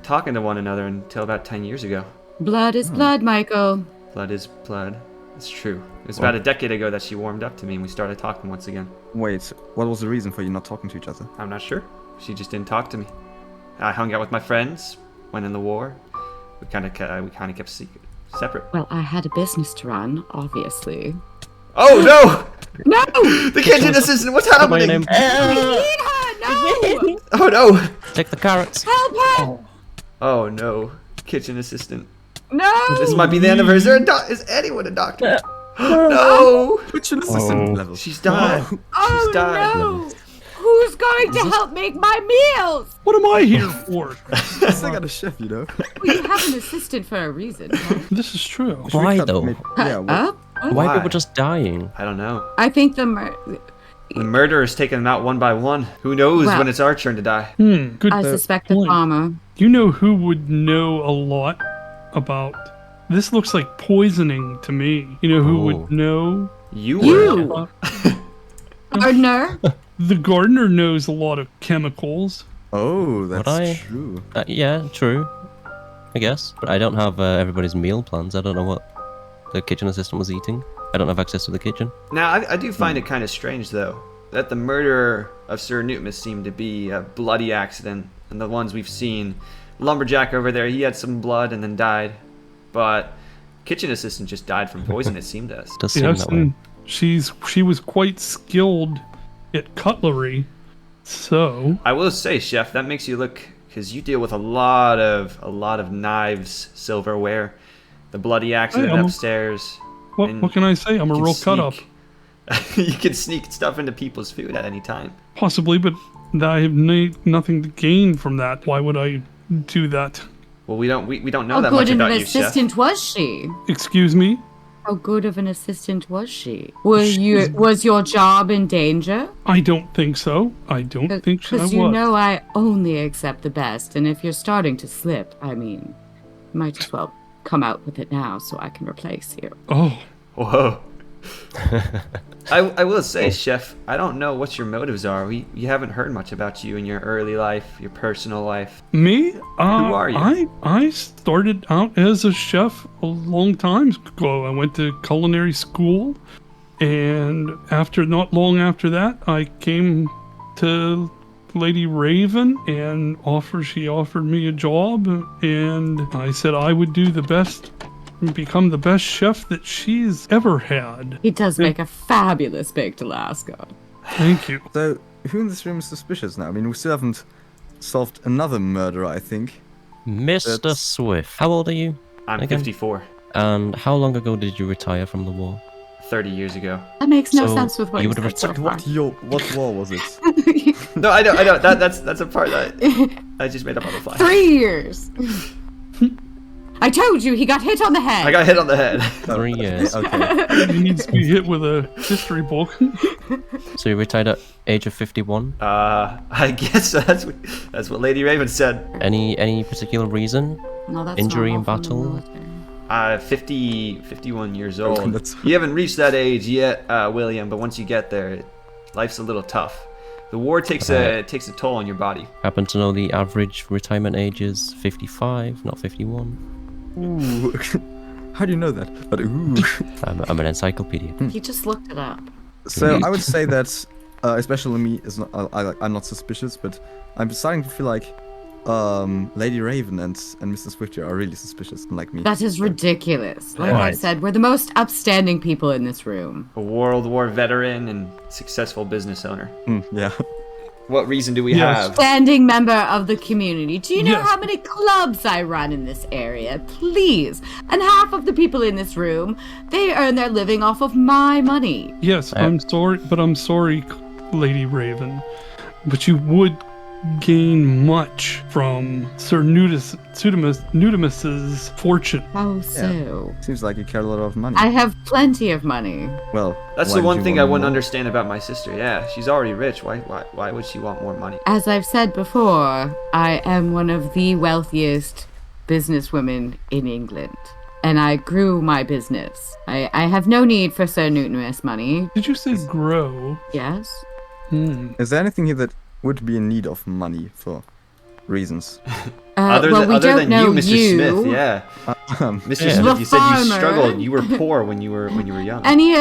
talking to one another until about 10 years ago. Blood is blood, Michael. Blood is blood. It's true. It was about a decade ago that she warmed up to me and we started talking once again. Wait, what was the reason for you not talking to each other? I'm not sure. She just didn't talk to me. I hung out with my friends, went in the war. We kind of kept separate. Well, I had a business to run, obviously. Oh no! No! The kitchen assistant, what's Come on, your happening? name. I need her! No! Oh no! Take the carrots. Help her! Oh no. Kitchen assistant. No! This might be the end of her. Is anyone a doctor? No! Kitchen assistant Oh. level. She's died. Oh She's died. no! Who's going to help make my meals? What am I here for? I still got a chef, you know. Well, you have an assistant for a reason. Right? This is true. Why, Cut- though? Yeah, Up? Why are Why? people just dying? I don't know. I think The murderer's taking them out one by one. Who knows Well- when it's our turn to die? Good I suspect the point. farmer. You know who would know a lot about... This looks like poisoning to me. You know who Oh. would know? You were. You! Gardener? The gardener knows a lot of chemicals. Oh, that's I? true. Yeah, true. I guess. But I don't have everybody's meal plans. I don't know what the kitchen assistant was eating. I don't have access to the kitchen. Now, I do find it kind of strange, though, that the murder of Sir Newtimus seemed to be a bloody accident, and the ones we've seen, Lumberjack over there, he had some blood and then died, but kitchen assistant just died from poison, it seemed as. Does seem Yes, that way. and she was quite skilled at cutlery. So I will say, Chef, that makes you look, because you deal with a lot of knives, silverware, the bloody accident Hey, I'm a- upstairs. what and can I say? I'm a you can real cut up. sneak- You can sneak stuff into people's food at any time. Possibly, but I have nothing to gain from that. Why would I do that? Well, we don't know How that much good of about an you, Chef. assistant was she? Excuse me? How good of an assistant was she? Was your job in danger? I don't think so. I don't think I was. Because you know I only accept the best, and if you're starting to slip, I mean, might as well come out with it now so I can replace you. Oh. Whoa. I will say, Chef, I don't know what your motives are. We haven't heard much about you in your early life, your personal life. Me? Who are you? I started out as a chef a long time ago. I went to culinary school, and not long after that, I came to Lady Raven and she offered me a job, and I said I would do the best and become the best chef that she's ever had. He does make a fabulous baked Alaska. Thank you. So, who in this room is suspicious now? I mean, we still haven't solved another murder, I think. Mr. Swift, how old are you? I'm again? 54. And how long ago did you retire from the war? 30 years ago. That makes no So, sense with what you you would have said so far. What war was it? No, I know. That's a part that I just made up on the fly. 3 years. I told you he got hit on the head. I got hit on the head. 3 years. Okay. He needs to be hit with a history book. So you retired at age of 51? I guess that's what Lady Raven said. Any particular reason? No, that's Injury in normal from the battle? military. 51 years old. That's- You haven't reached that age yet, William, but once you get there, life's a little tough. The war takes a toll on your body. Happen to know the average retirement age is 55, not 51? Ooh. How do you know that? But ooh. I'm an encyclopedia. He just looked it up. So I would say that, especially me, is not. I'm not suspicious, but I'm starting to feel like, Lady Raven and Mr. Swift are really suspicious, unlike me. That is ridiculous. Like I Right. said, we're the most upstanding people in this room. A World War veteran and successful business owner. Yeah. What reason do we Yes. have? Standing member of the community. Do you know Yes. how many clubs I run in this area? Please. And half of the people in this room, they earn their living off of my money. Yes, I'm sorry, Lady Raven, but you would gain much from Sir Newtimus's fortune. How so? Seems like you care a lot of money. I have plenty of money. Well, That's why the did one you thing want I wouldn't more? understand about my sister. Yeah, she's already rich. Why would she want more money? As I've said before, I am one of the wealthiest businesswomen in England. And I grew my business. I have no need for Sir Newtimus money. Did you say grow? Yes? Is there anything here that would be in need of money for reasons? Other well, than, we other don't than know you, Mr. Smith, yeah. Mr. Yeah. Smith, The you said you farmer. struggled. You were poor when you were young. Any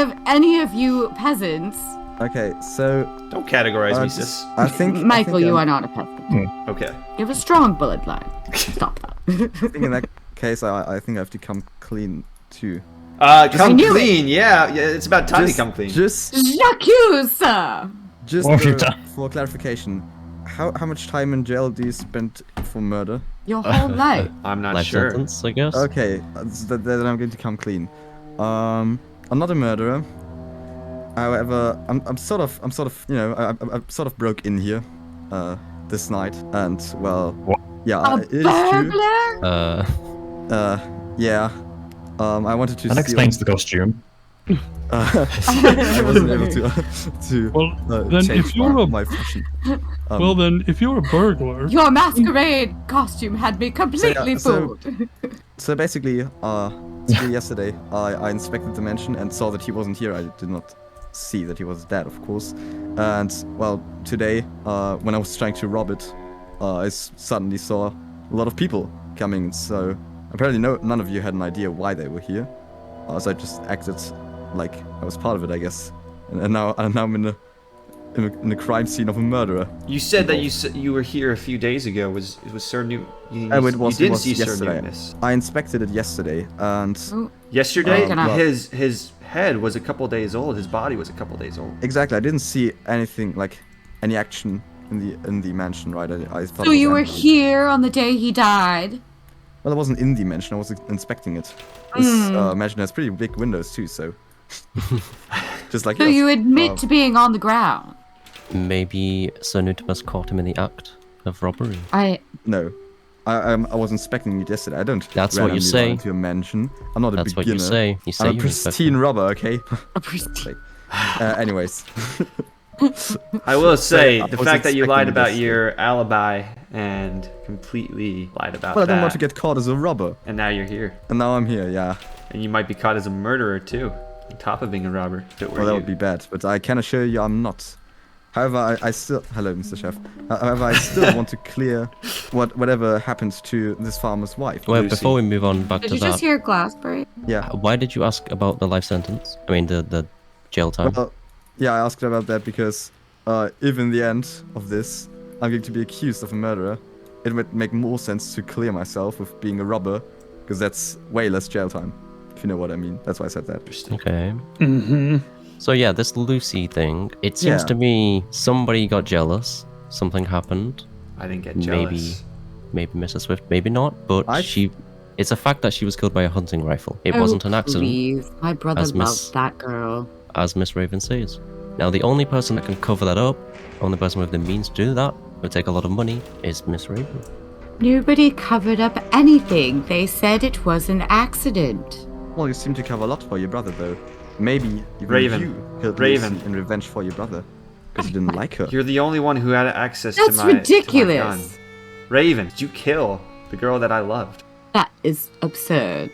of you peasants, Okay, so Don't categorize me, just- sis. I think Michael, you I'm are not a peasant. Okay. You have a strong bloodline. Stop that. I think in that case, I think I have to come clean too. Come knew it. clean. Yeah, it's about time to come clean. Just J'accuse, sir! Just What have you done? for clarification, how much time in jail do you spend for murder? Your whole life. I'm not Life sure. sentence, I guess. Okay, then I'm going to come clean. I'm not a murderer. However, I'm sort of, you know, I'm sort of broke in here, this night, and well, What? yeah, A it is true. burglar? Yeah. I wanted to That steal. explains the costume. I wasn't able to Well, then change if you're a my fashion. well, then if you're a burglar, Your masquerade costume had me completely so- fooled. So basically, yesterday, I inspected the mansion and saw that he wasn't here. I did not see that he was dead, of course. And, well, today, when I was trying to rob it, I suddenly saw a lot of people coming. So apparently none of you had an idea why they were here. So I just acted like I was part of it, I guess. And now I'm in a crime scene of a murderer. You said that you were here a few days ago. Was Sir New? You did see Sir yesterday. Newtimus. I inspected it yesterday, and Yesterday, Well- his head was a couple days old. His body was a couple days old. exactly, I didn't see anything like any action in the mansion, right? I thought. So it was you were empty. here on the day he died? Well, I wasn't in the mansion. I was inspecting it. This mansion has pretty big windows too, so just like So yours. you admit to being on the ground? Maybe Sir Newtimus caught him in the act of robbery. I No, I wasn't expecting it yesterday. I don't. That's what you randomly say. run into a mansion. I'm not a That's beginner. what you say. You say I'm a you're pristine robber, okay? A pristine. Anyways. I will say, I the was fact that you lied expecting about this. your alibi and completely lied about Well, I that. don't want to get caught as a robber. And now you're here. And now I'm here, yeah. And you might be caught as a murderer too, on top of being a robber. if it were Well, that you. would be bad, but I can assure you I'm not. However, I still... Hello, Mr. Chef. However, I still want to clear whatever happened to this farmer's wife. Well, Lucy. before we move on back Did to you just that, hear glass break? Yeah. why did you ask about the life sentence? I mean, the jail time. Well, yeah, I asked about that because if in the end of this I'm going to be accused of a murderer, it would make more sense to clear myself with being a robber, because that's way less jail time, if you know what I mean. That's why I said that. Okay. Mm-hmm. So yeah, this Lucy thing, it seems Yeah. to me somebody got jealous, something happened, I didn't get jealous. maybe Mrs. Swift, maybe not, but it's a fact that she was killed by a hunting rifle. It wasn't an accident, Please. My brother As Miss- loved that girl. as Miss Raven says. Now the only person that can cover that up, only person with the means to do that, would take a lot of money, is Miss Raven. Nobody covered up anything. They said it was an accident. Well, you seem to cover a lot for your brother, though. Maybe even Raven. you killed Raven. Lucy in revenge for your brother, because you didn't like her. You're the only one who had access That's to my ridiculous. To my gun. Raven, did you kill the girl that I loved? That is absurd.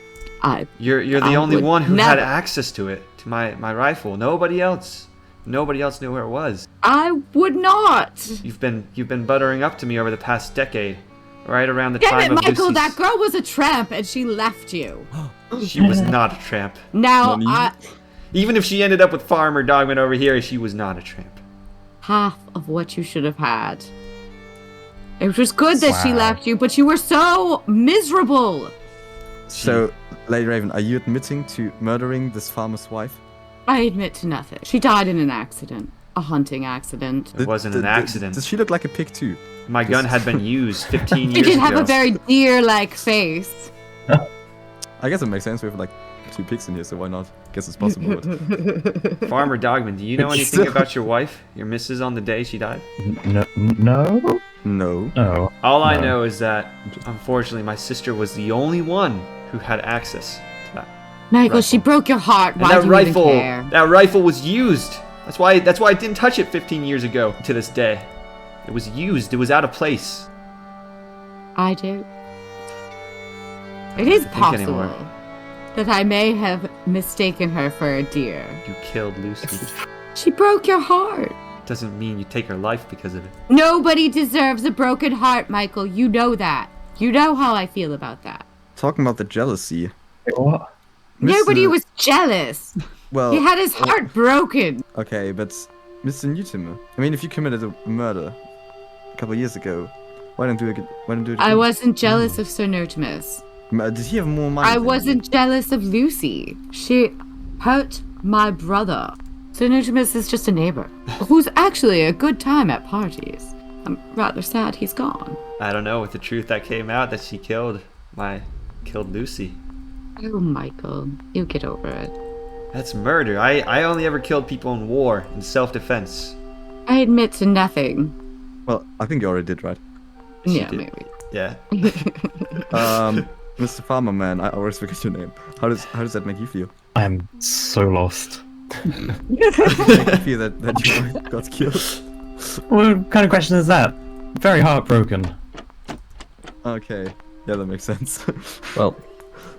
You're the I only would one who had never. access to it, to my rifle. Nobody else knew where it was. I would not. You've been buttering up to me over the past decade, right around the Damn time it, of Michael, Lucy's... that girl was a tramp and she left you. She was not a tramp. Now, Even if she ended up with Farmer Dogman over here, she was not a tramp. half of what you should have had. It was good that she Wow. left you, but you were so miserable. So, Lady Raven, are you admitting to murdering this farmer's wife? I admit to nothing. She died in an accident. A hunting accident. It wasn't an accident. Does she look like a pig too? My gun had been used 15 She years did ago. have a very deer-like face. I guess it makes sense. We have like 2 pigs in here, so why not? Guess it's possible. But... Farmer Dogman, do you know It's anything still- about your wife? Your missus on the day she died? No. No. No. All I No. know is that, unfortunately, my sister was the only one who had access to that. Michael, she broke your heart. And Why that do you rifle, even care? that rifle was used. That's why I didn't touch it 15 years ago to this day. It was used. It was out of place. I do. It is think possible anymore. that I may have mistaken her for a deer. You killed Lucy. She broke your heart. Doesn't mean you take her life because of it. Nobody deserves a broken heart, Michael. You know that. You know how I feel about that. Talking about the jealousy. What? Nobody Mr. was jealous. Well, He had his heart broken. okay, but Mr. Newtian, I mean, if you committed a murder a couple of years ago, why don't do it? Why don't do it? I again? wasn't jealous of Sir Notimus. Did he have more money? I than you? wasn't jealous of Lucy. She hurt my brother. Sir Notimus is just a neighbor who's actually a good time at parties. I'm rather sad he's gone. I don't know, with the truth that came out that she killed Lucy. Oh, Michael, you get over it. That's murder. I only ever killed people in war, in self-defense. I admit to nothing. Well, I think you already did, right? She Yeah, did. maybe. Yeah. Mr. Farmer Man, I always forget your name. How does that make you feel? I am so lost. Make you feel that you got killed? What kind of question is that? Very heartbroken. Okay, yeah, that makes sense. Well,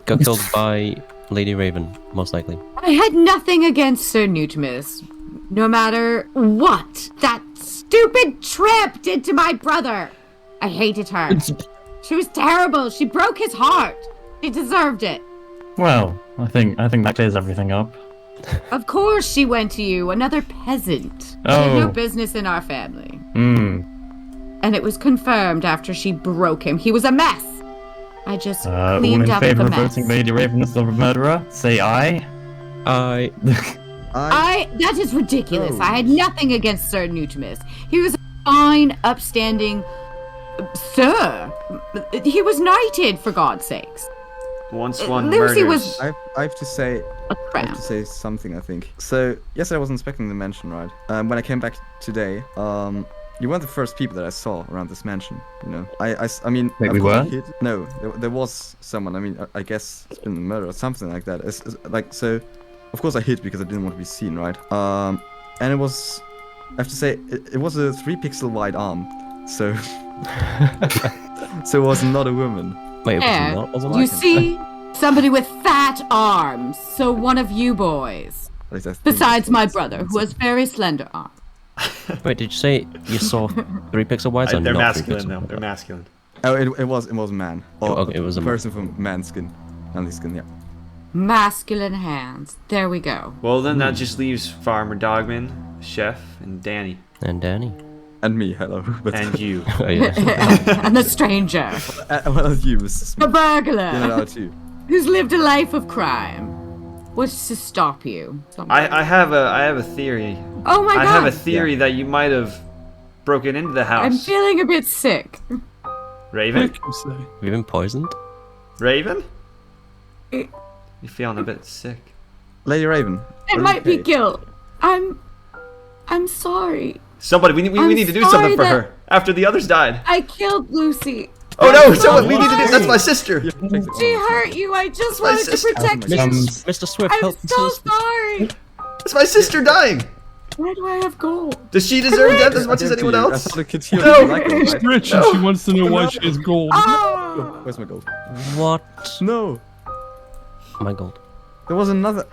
got killed by Lady Raven, most likely. I had nothing against Sir Newtimus. No matter what that stupid tramp did to my brother. I hated her. She was terrible. She broke his heart. She deserved it. Well, I think that clears everything up. Of course she went to you, another peasant. She had no Oh. business in our family. Hmm. And it was confirmed after she broke him. He was a mess. I just All cleaned in up the favor of mess. voting Lady Raven as the murderer? Say aye. That is ridiculous. Oh. I had nothing against Sir Newtimus. He was a fine, upstanding sir. He was knighted, for God's sakes. Once one Lucy murders. was I have to say, a I have tramp. to say something, I think. So, yes, I wasn't expecting the mention, right? When I came back today, You weren't the first people that I saw around this mansion, you know. I mean, Wait, of we course I weren't? hid- No, there was someone. I mean, I guess it's been a murder or something like that. Like, so, of course I hid because I didn't want to be seen, right? And it was, I have to say, it was a 3-pixel wide arm, so, so it was not a woman. Wait, it There, was not a you woman? see? Somebody with fat arms. So one of you boys. At least I think Besides it my was- brother, who has very slender arms. Wait, did you say you saw 3 pixel wides or They're not 3 masculine, pixel? though. They're masculine. Oh, it was a man. Or Oh, okay, it was a a man. person from man skin, manly skin. Yeah. Masculine hands. There we go. Well, then that just leaves Farmer Dogman, Chef, and Danny. And Danny. And me, hello. But And you. Oh, yeah. And the stranger. well, you, Mr. The Smith. burglar. You're not out too. Who's lived a life of crime. What's to stop you? I have a theory. Oh my I god. have a theory that you might have broken into the house. I'm feeling a bit sick. Raven? Heck, you say. Have you been poisoned? Raven? It- You feeling a bit sick? Lady Raven. It are might you be okay? guilt. I'm sorry. Somebody, we I'm need to do sorry something for that- her after the others died. I killed Lucy. Oh I'm no! so Someone, we need to do. That's sorry. my sister. Yeah, take the She arm. hurt you. I just my wanted to sister. protect you. Mr. Swift, I'm help so us. sorry. That's my sister dying. Why do I have gold? Does she deserve death as much as Give anyone to you. I else? thought it could heal No. you like it, She's right? rich and she wants to know why she has gold. Oh! Where's my gold? What? No. My gold. There was another.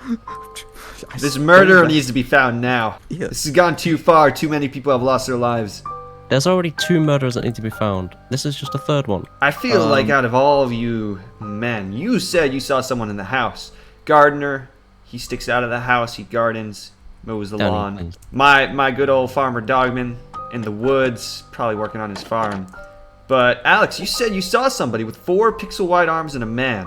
This murderer needs to be found now. Yes. This has gone too far. Too many people have lost their lives. There's already 2 murders that need to be found. This is just a 3rd one. I feel like out of all of you men, you said you saw someone in the house. Gardener, he sticks out of the house, he gardens, mows the Danny, lawn. please. My good old farmer Dogman in the woods, probably working on his farm. But Alex, you said you saw somebody with 4 pixel wide arms and a man.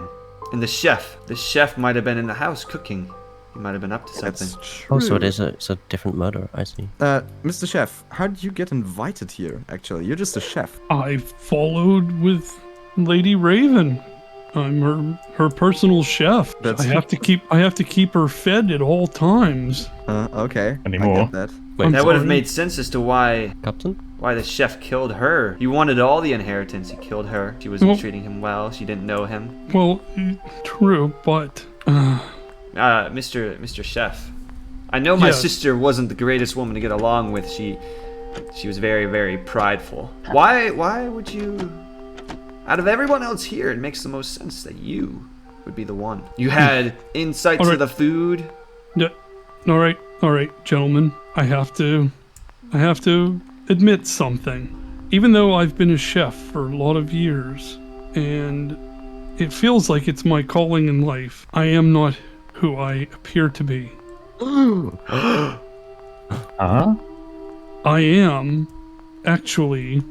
And the chef might have been in the house cooking. He might have been up to something. That's true. Oh, so it's a different murder. I see. Mr. Chef, how did you get invited here? Actually, you're just a chef. I followed with Lady Raven. I'm her personal chef. That's- I have to keep her fed at all times. Okay. Anymore. I get that. Wait, That would have sorry. made sense as to why Captain? the chef killed her. He wanted all the inheritance. He killed her. She wasn't Well- treating him well. She didn't know him. Well, true, but Mr. Chef, I know my Yes. sister wasn't the greatest woman to get along with. She was very, very prideful. Why would you? Out of everyone else here, it makes the most sense that you would be the one. You had insight to Alright. the food. yeah. All right, gentlemen. I have to admit something. Even though I've been a chef for a lot of years, and it feels like it's my calling in life, I am not who I appear to be. Huh? I am actually,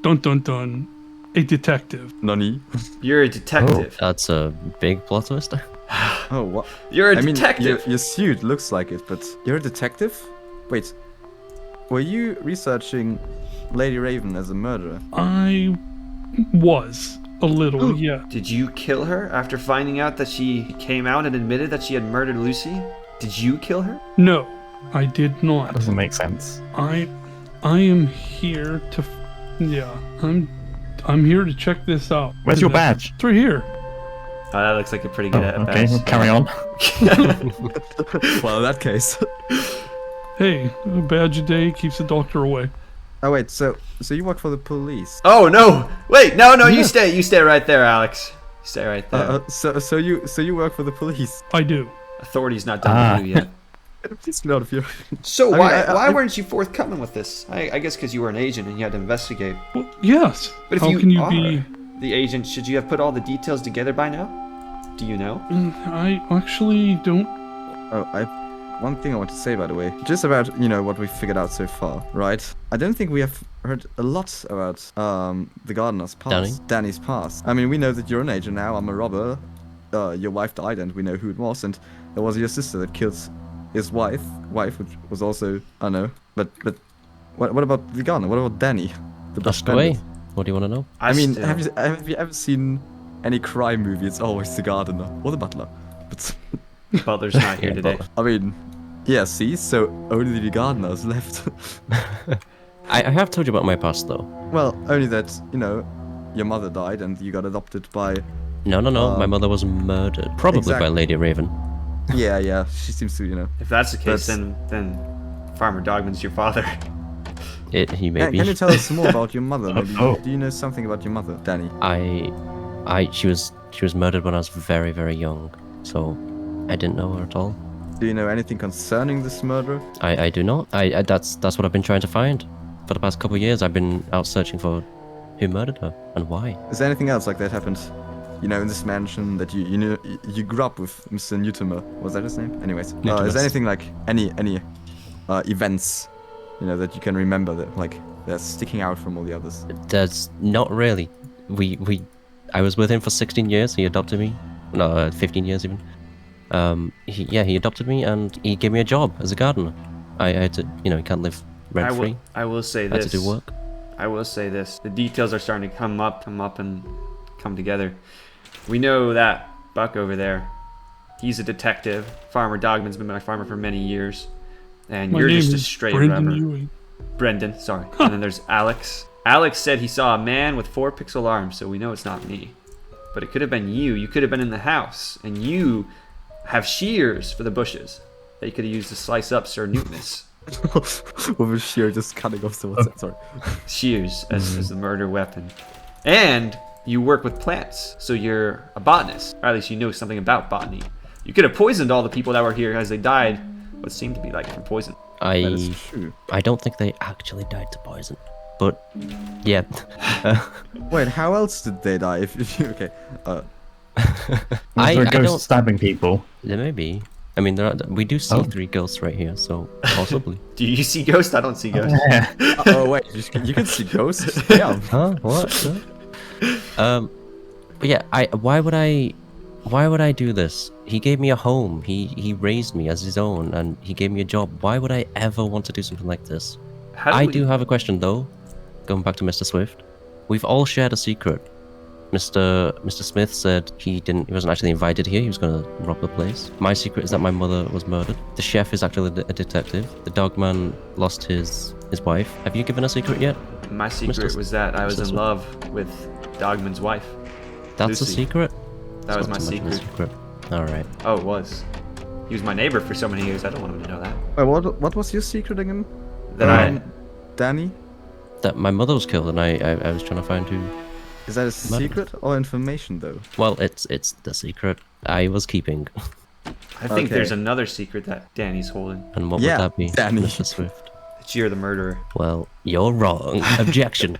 dun dun dun, a detective. Nani? You're a detective. That's a big plot twist. Oh, what? You're a I mean, detective. your suit looks like it, but you're a detective? Wait, were you researching Lady Raven as a murderer? I was a little, yeah. Did you kill her after finding out that she came out and admitted that she had murdered Lucy? Did you kill her? No, I did not. Doesn't make sense. I am here to, yeah. I'm here to check this out. Where's your badge? It's right here. Oh, that looks like a pretty Oh, good okay, badge. carry on. Well, in that case. Hey, a badge a day keeps the doctor away. Oh wait, so you work for the police? Oh no! Wait, no, you stay right there, Alex. You stay right there. So you work for the police? I do. Authority's not done with you yet. It's not if you're. So I mean, why I- weren't you forthcoming with this? I guess because you were an agent and you had to investigate. Well, yes. But if How you can you are be? the agent, should you have put all the details together by now? Do you know? I actually don't. Oh, one thing I want to say, by the way, just about what we've figured out so far, right? I don't think we have heard a lot about the gardener's past, Danny's past. I mean, we know that you're an agent now. I'm a robber. Your wife died, and we know who it was, and it was your sister that killed his wife, which was also I know. But what about the gardener? What about Danny? The Ask best away. bandit? What do you want to know? I mean, still- have you ever seen any crime movie? It's always the gardener or the butler. But Butler's not here Yeah, today. Butler. I mean, yeah. See, so only the gardener's left. I have told you about my past, though. Well, only that, you know, your mother died and you got adopted by... No. My mother was murdered. Probably by Lady Raven. Yeah, she seems to, you know... If that's the case, That's- then Farmer Dogman's your father. He may be. Can you tell us more about your mother? Maybe, Oh. do you know something about your mother, Danny? She was murdered when I was very, very young, so I didn't know her at all. Do you know anything concerning this murder? I do not. That's what I've been trying to find. For the past couple of years, I've been out searching for who murdered her and why. Is there anything else like that happened, you know, in this mansion that you know you grew up with Mr. Newtimer? Was that his name? Anyways, is Newtimus. there anything like any events, you know, that you can remember that like that's sticking out from all the others? There's not really. I was with him for 16 years. He adopted me. No, 15 years even. He adopted me and he gave me a job as a gardener. I had to, you know, you can't live rent free. I will say I had this. to do work. I will say this. The details are starting to come up and come together. We know that Buck over there, he's a detective. Farmer Dogman's been my farmer for many years. And My you're name just a is straight Brendan rubber. Ewing. Brendan, sorry. And then there's Alex. Alex said he saw a man with 4 pixel arms, so we know it's not me. But it could have been you. You could have been in the house, and you have shears for the bushes that you could have used to slice up Sir Newtness. With a shear just cutting off someone's head, sorry. Shears as the murder weapon. And you work with plants, so you're a botanist. Or at least you know something about botany. You could have poisoned all the people that were here as they died, what seemed to be like from poison. That is true. I don't think they actually died to poison. But, yeah. Wait, how else did they die? If you... Okay, Was there a I ghost don't- stabbing people? There may be. I mean, we do see 3 ghosts right here, so possibly. Do you see ghosts? I don't see ghosts. Yeah. oh wait, you can see ghosts? Damn. Huh? What? But yeah, why would I do this? He gave me a home. He raised me as his own, and he gave me a job. Why would I ever want to do something like this? I do have a question though. Going back to Mr. Swift, we've all shared a secret. Mr. Smith said he wasn't actually invited here. He was going to rob the place. My secret is that my mother was murdered. The chef is actually a detective. The dogman lost his wife. Have you given a secret yet? My secret was that I was in love with Dogman's wife. That's a Lucy. secret? That was Not my so much of a secret. Alright. Oh, it was. He was my neighbor for so many years. I don't want him to know that. Wait, what was your secret again? That Danny? That my mother was killed and I was trying to find who. Is that a secret or information though? Well, it's the secret I was keeping. I think Okay. there's another secret that Danny's holding. And what Yeah, would that be, Danny. Mr. Swift? That you're the murderer. Well, you're wrong. Objection.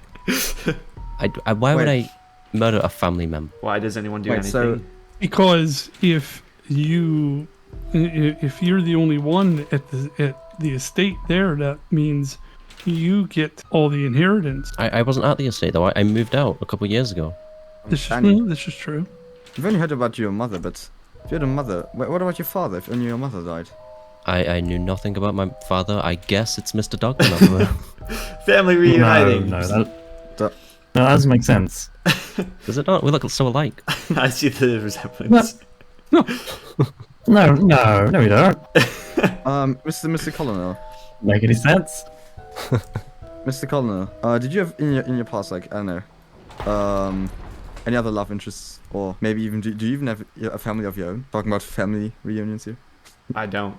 Why would I murder a family member? Why does anyone do Wait, anything? so- Because if you're the only one at the estate there, that means you get all the inheritance. I wasn't at the estate though. I moved out a couple of years ago. This Danny. is true. I've only heard about your mother, but if you had a mother, what about your father? If only your mother died. I knew nothing about my father. I guess it's Mr. Dogman. Family reuniting. No, that doesn't make sense. Does it not? We look so alike. I see the resemblance. No, we don't. Mr. Colonel. Make any sense? Mr. Colonel, did you have in your past, like, I don't know, any other love interests, or maybe even do you even have a family of your own? Talking about family reunions here. I don't.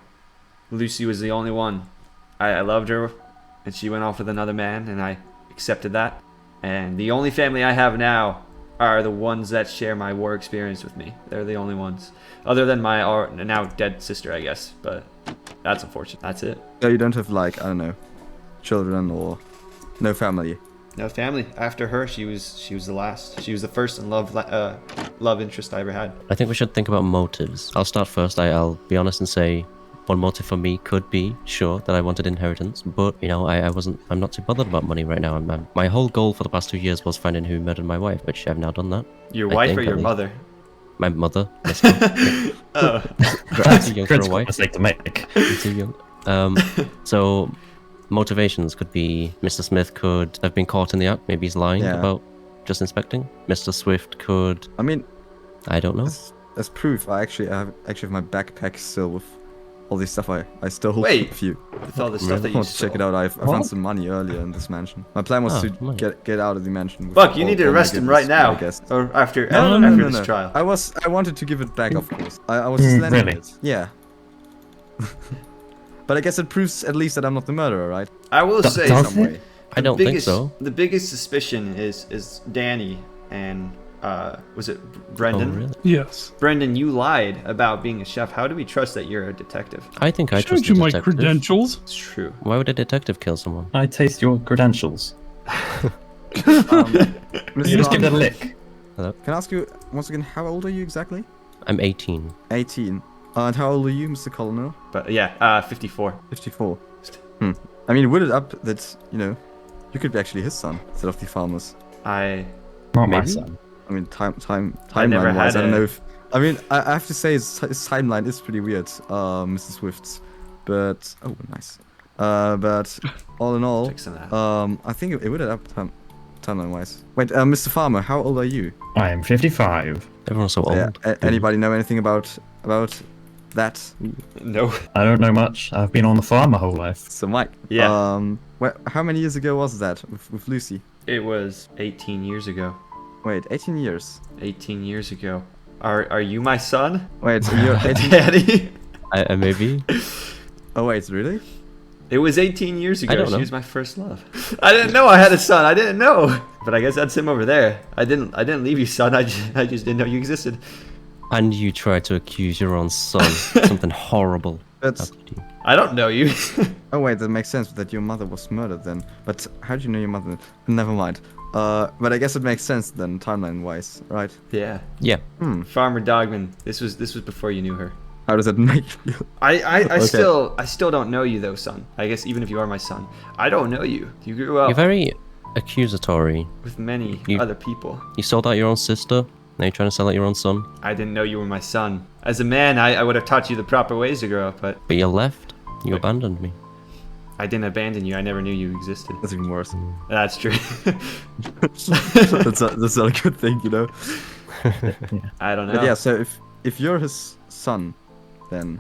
Lucy was the only one. I loved her, and she went off with another man, and I accepted that. And the only family I have now are the ones that share my war experience with me. They're the only ones. Other than my now dead sister, I guess. But that's unfortunate. That's it. So you don't have, like, I don't know, children or no family. No family. After her, she was the last. She was the first and love interest I ever had. I think we should think about motives. I'll start first. I'll be honest and say one motive for me could be, sure, that I wanted inheritance, but, you know, I'm not too bothered about money right now. My whole goal for the past 2 years was finding who murdered my wife, which I've now done that. Your I wife think, or at your least. mother? My mother. Oh. I'm too young for a Critical wife. mistake to make. I'm too young. So, motivations could be Mr. Smith could have been caught in the act. Maybe he's lying Yeah. about just inspecting. Mr. Swift could... I mean, I don't know. as proof, I actually have my backpack still with all this stuff I stole Wait. a few. With all the stuff Really? that I you want to check it stole. out. I found some money earlier in this mansion. My plan was Oh, to money. get out of the mansion. with Buck, you all- need to all my arrest him goodness, right now. I guess. Or after No, this trial. I wanted to give it back, of course. I was just lending really? it. Yeah. But I guess it proves at least that I'm not the murderer, right? I will say does Some it? way. I don't think so. The biggest suspicion is Danny and was it Oh, Brendan? really? Yes. Brendan, you lied about being a chef. How do we trust that you're a detective? I think I Showed trust you the my detective. credentials. It's true. Why would a detective kill someone? I taste your credentials. Mr. You just give it a Arnold, lick. Can I ask you once again, how old are you exactly? I'm 18. 18. And how old are you, Mr. Colonel? But yeah, 54. 54. I mean, would it up that, you could be actually his son instead of the farmer's? I Not my Maybe? son. I mean, I never timeline wise, had I don't a- know if. I mean, I have to say his timeline is pretty weird, Mr. Swift's. But oh, nice. But all in all, fixing that. I think it would have up timeline wise. Wait, Mr. Farmer, how old are you? I am 55. Everyone's so old. Yeah, anybody know anything about that? No. I don't know much. I've been on the farm my whole life. So Mike. Yeah. How many years ago was that with Lucy? It was 18 years ago. Wait, 18 years. 18 years ago. Are you my son? Wait, so you're 18? Daddy? Maybe. Oh wait, really? It was 18 years ago. don't She know. was my first love. I didn't know I had a son. I didn't know. But I guess that's him over there. I didn't leave you, son. I just didn't know you existed. And you tried to accuse your own son. Something horrible. That's. happened to you. I don't know you. Oh wait, that makes sense that your mother was murdered then. But how do you know your mother? Never mind. But I guess it makes sense then, timeline-wise, right? Yeah. Yeah. Farmer Dogman. This was before you knew her. How does that make you feel? I Okay. still don't know you though, son. I guess even if you are my son, I don't know you. You grew up You're very accusatory. with many You- other people. You sold out your own sister. Now you're trying to sell out your own son. I didn't know you were my son. As a man, I would have taught you the proper ways to grow up, but But you left. You abandoned me. I didn't abandon you. I never knew you existed. That's even worse. That's true. that's not a good thing, I don't know. But yeah, so if you're his son, then,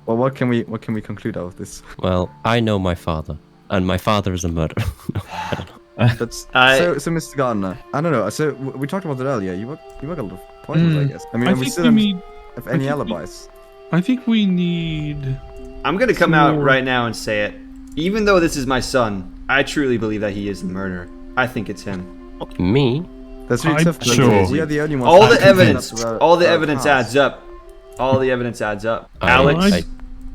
well, what can we conclude out of this? Well, I know my father. And my father is a murderer. No, I don't know. That's so Mr. Gardner. I don't know. So we talked about it earlier. You work a lot of pointers, I guess. I mean, I we think still we don't need. have I any think we- alibis. I think we need. I'm gonna come out More- right now and say it. Even though this is my son, I truly believe that he is the murderer. I think it's him. Me? That's really I'm tough. because sure. We are the only ones. All that the can evidence, figure out all the our evidence past. adds up. All the evidence adds up. I- Alex,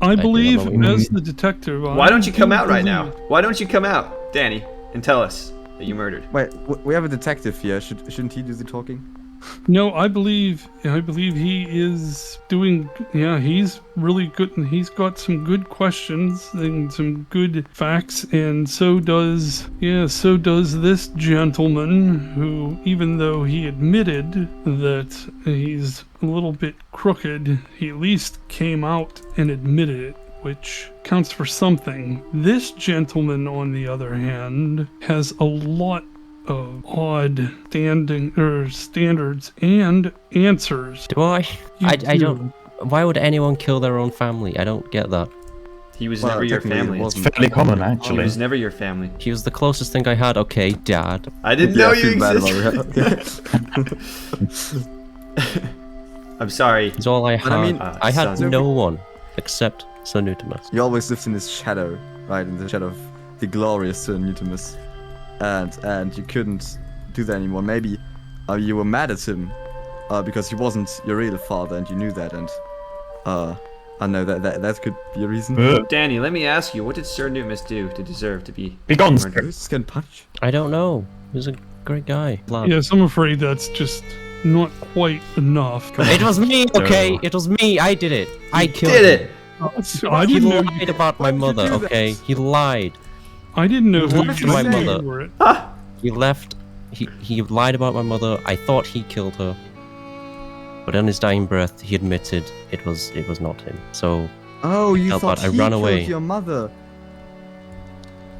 I- I do believe, not know what you as the detective. why don't you come out right now? believe- Why don't you come out, Danny, and tell us that you murdered? Wait, we have a detective here. Shouldn't he do the talking? No, I believe he is doing. Yeah, he's really good, and he's got some good questions and some good facts, and so does this gentleman, who, even though he admitted that he's a little bit crooked, he at least came out and admitted it, which counts for something. This gentleman, on the other hand, has a lot of odd standards and answers. Do I? You I do. don't. Why would anyone kill their own family? I don't get that. He was Well, never your technically it family. wasn't. Fairly common, He actually. was never your family. He was the closest thing I had. Okay, Dad. I didn't Yeah, know I you feel bad about existed. it. I'm sorry. He's all I had. I mean, I had son. no one except Sir Newtimus. He always lived in his shadow, right? In the shadow of the glorious Sir Newtimus. And you couldn't do that anymore. Maybe you were mad at him because he wasn't your real father and you knew that, and I know that could be a reason. Danny, let me ask you, what did Sir Newtimus do to deserve to be Be gone, murdered? Who's getting punched? I don't know. He was a great guy. Lad. Yes, I'm afraid that's just not quite enough. It was me, okay? It was me. I did it. I killed Did him. it? I He didn't know. lied about my mother, do that? okay? He lied. I didn't know who lied to you my were. mother. He left. He lied about my mother. I thought he killed her. But on his dying breath, he admitted it was not him. So, Oh, you Help thought out, I he ran killed away. your mother.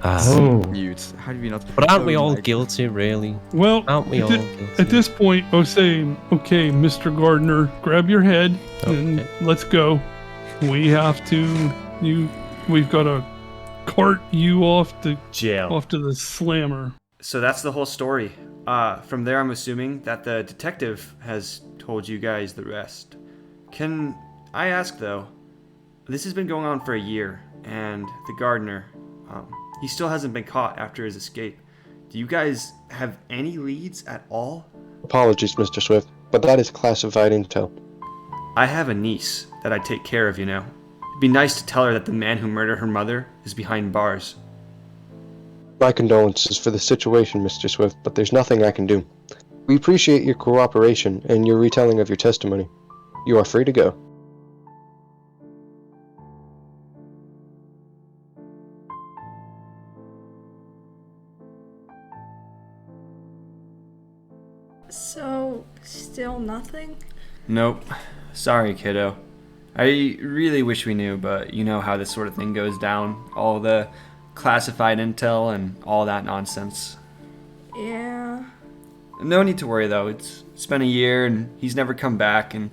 Oh. Newt, how do we not? but aren't we Oh all my- guilty, really? Well, Aren't we all guilty? at this point, I'll say, okay, Mr. Gardner, grab your head and Okay. let's go. we have to. We've got to cart you off to Jail. off to the slammer. So that's the whole story. From there, I'm assuming that the detective has told you guys the rest. Can I ask, though, this has been going on for a year, and the gardener, he still hasn't been caught after his escape. Do you guys have any leads at all? Apologies, Mr. Swift, but that is classified intel. I have a niece that I take care of, you know. It'd be nice to tell her that the man who murdered her mother is behind bars. My condolences for the situation, Mr. Swift, but there's nothing I can do. We appreciate your cooperation and your retelling of your testimony. You are free to go. So, still nothing? Nope. Sorry, kiddo. I really wish we knew, but you know how this sort of thing goes down. All the classified intel and all that nonsense. Yeah. No need to worry, though. It's been a year, and he's never come back, and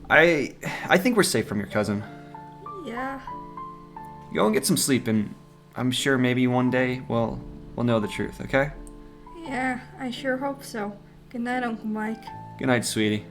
I think we're safe from your cousin. Yeah. Go and get some sleep, and I'm sure maybe one day we'll know the truth, okay? Yeah, I sure hope so. Good night, Uncle Mike. Good night, sweetie.